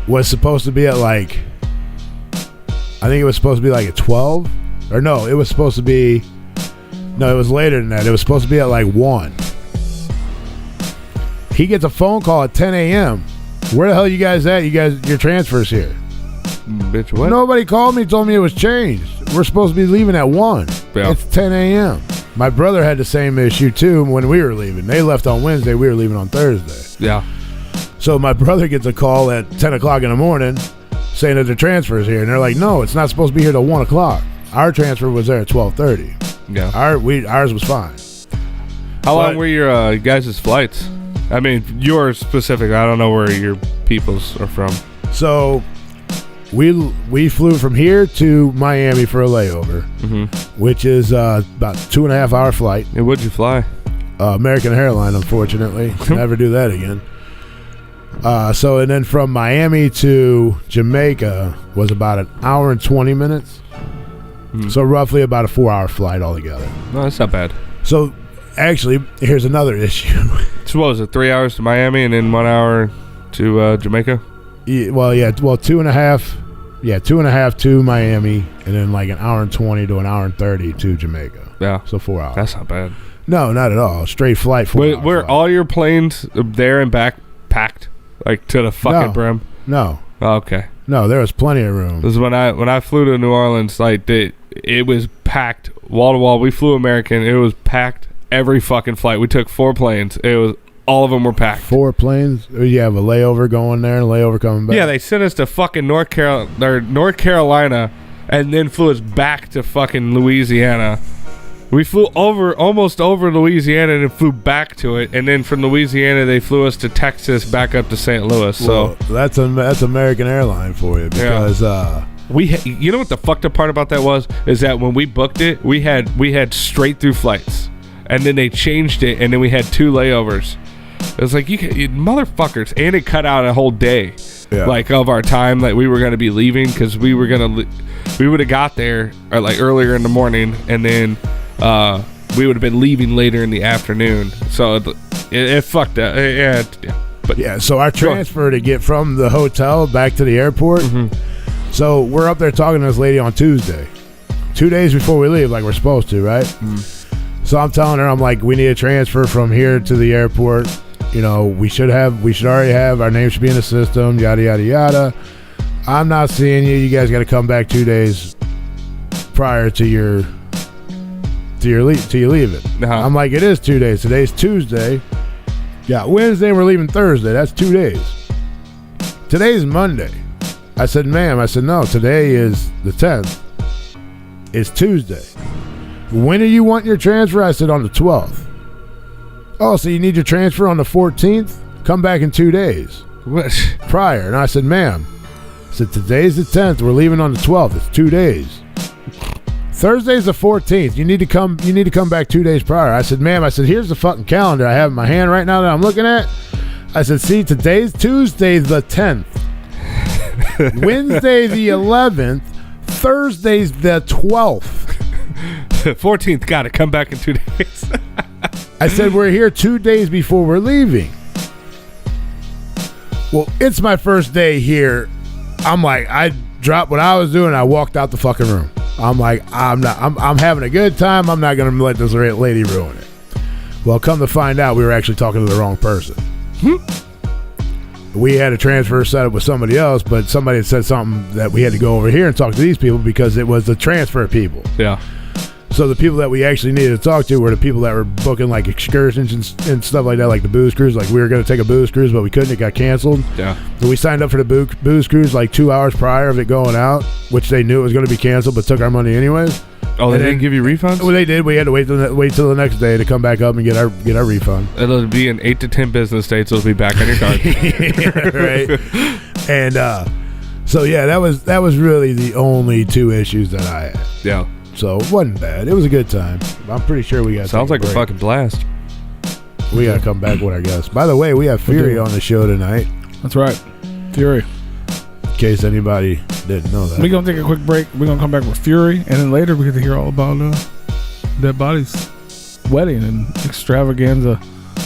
Speaker 4: was supposed to be at like, I think it was supposed to be like at 12. Or no, it was supposed to be, no, it was later than that. It was supposed to be at like 1. He gets a phone call at 10 a.m. Where the hell you guys at? Your transfer's here.
Speaker 3: Bitch, what?
Speaker 4: Nobody called me, told me it was changed. We're supposed to be leaving at 1.
Speaker 3: Yeah.
Speaker 4: It's 10 a.m. My brother had the same issue too when we were leaving. They left on Wednesday. We were leaving on Thursday.
Speaker 3: Yeah.
Speaker 4: So my brother gets a call at 10 o'clock in the morning saying that the transfer is here. And they're like, no, it's not supposed to be here till 1 o'clock. Our transfer was there at 12:30.
Speaker 3: Yeah.
Speaker 4: Ours was fine.
Speaker 3: How long were your guys' flights? I mean, yours specifically. I don't know where your people's are from.
Speaker 4: So we flew from here to Miami for a layover, which is about 2.5 hour flight.
Speaker 3: And what'd you fly?
Speaker 4: American Airlines, unfortunately. Never do that again. So, and then from Miami to Jamaica was about an hour and 20 minutes. So roughly about a 4 hour flight altogether.
Speaker 3: No, that's not bad.
Speaker 4: So actually, here's another issue.
Speaker 3: So what was it, 3 hours to Miami and then 1 hour to Jamaica?
Speaker 4: Yeah, 2.5. Yeah, 2.5 to Miami, and then like an hour and 20 to an hour and 30 to Jamaica.
Speaker 3: Yeah.
Speaker 4: So 4 hours.
Speaker 3: That's not bad.
Speaker 4: No, not at all. Straight flight.
Speaker 3: Were all your planes there and back packed? Like to the fucking brim?
Speaker 4: No.
Speaker 3: Oh, okay.
Speaker 4: No, there was plenty of room.
Speaker 3: This is when I flew to New Orleans, like it was packed wall to wall. We flew American. It was packed every fucking flight. We took 4 planes. It was all of them were packed. 4
Speaker 4: planes? You have a layover going there and a layover coming back?
Speaker 3: Yeah, they sent us to fucking North Carolina and then flew us back to fucking Louisiana. We flew almost over Louisiana and then flew back to it, and then from Louisiana they flew us to Texas back up to St. Louis. So
Speaker 4: that's American Airlines for you because
Speaker 3: you know what the fucked up part about that was is that when we booked it, we had straight through flights, and then they changed it, and then we had 2 layovers. It was like you motherfuckers, and it cut out a whole day, like of our time that we were gonna be leaving because we would have got there like earlier in the morning, and then we would have been leaving later in the afternoon. So it fucked up.
Speaker 4: So our transfer to get from the hotel back to the airport. So we're up there talking to this lady on Tuesday, 2 days before we leave, like we're supposed to, right? So I'm telling her, I'm like, we need a transfer from here to the airport. You know, we should already have, our name should be in the system, yada, yada, yada. I'm not seeing you. You guys got to come back 2 days prior to you leave it.
Speaker 3: Uh-huh.
Speaker 4: I'm like, it is 2 days. Today's Tuesday. Yeah, Wednesday, we're leaving Thursday. That's 2 days. Today's Monday. I said, ma'am. I said, no, today is the 10th. It's Tuesday. When do you want your transfer? I said, on the 12th. Oh, so you need your transfer on the 14th? Come back in 2 days.
Speaker 3: What?
Speaker 4: Prior. And I said, ma'am. I said, today's the 10th. We're leaving on the 12th. It's 2 days. Thursday's the 14th. You need to come back 2 days prior. I said, ma'am. I said, here's the fucking calendar I have in my hand right now that I'm looking at. I said, see, today's Tuesday the 10th. Wednesday the 11th. Thursday's the 12th.
Speaker 3: 14th. Got it. Come back in 2 days.
Speaker 4: I said, we're here 2 days before we're leaving. Well, it's my first day here. I'm like, I dropped what I was doing. I walked out the fucking room. I'm like, I'm having a good time. I'm not going to let this lady ruin it. Well, come to find out, we were actually talking to the wrong person. We had a transfer set up with somebody else, but somebody had said something that we had to go over here and talk to these people because it was the transfer people.
Speaker 3: Yeah.
Speaker 4: So the people that we actually needed to talk to were the people that were booking like excursions and stuff like that, like the booze cruise. Like we were going to take a booze cruise, but we couldn't. It got canceled.
Speaker 3: Yeah.
Speaker 4: So we signed up for the booze cruise like 2 hours prior of it going out, which they knew it was going to be canceled, but took our money anyways.
Speaker 3: Oh, they didn't give you refunds?
Speaker 4: Well, they did. We had to wait till the next day to come back up and get our refund.
Speaker 3: It'll be in 8 to 10 business days. It'll be back on your card.
Speaker 4: Yeah, right. And so yeah, that was really the only two issues that I had.
Speaker 3: Yeah.
Speaker 4: So it wasn't bad. It was a good time. I'm pretty sure we got.
Speaker 3: Sounds like a fucking blast.
Speaker 4: We gotta come back with our guests. By the way, we have Fury on the show tonight.
Speaker 2: That's right, Fury.
Speaker 4: In case anybody didn't know that.
Speaker 2: We're gonna take a quick break. We're gonna come back with Fury, and then later we get to hear all about Dead Body's wedding and extravaganza.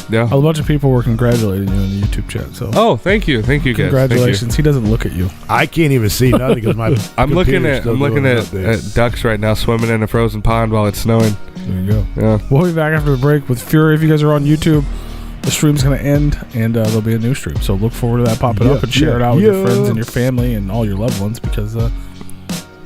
Speaker 3: Yeah.
Speaker 2: A bunch of people were congratulating you in the YouTube chat. So.
Speaker 3: Oh, thank you, guys.
Speaker 2: Congratulations.
Speaker 3: Thank you.
Speaker 2: He doesn't look at you.
Speaker 4: I can't even see nothing because my.
Speaker 3: I'm looking at ducks right now swimming in a frozen pond while it's snowing.
Speaker 2: There you go.
Speaker 3: Yeah.
Speaker 2: We'll be back after the break with Fury. If you guys are on YouTube, the stream's going to end and there'll be a new stream. So look forward to that popping up and share it out with your friends and your family and all your loved ones because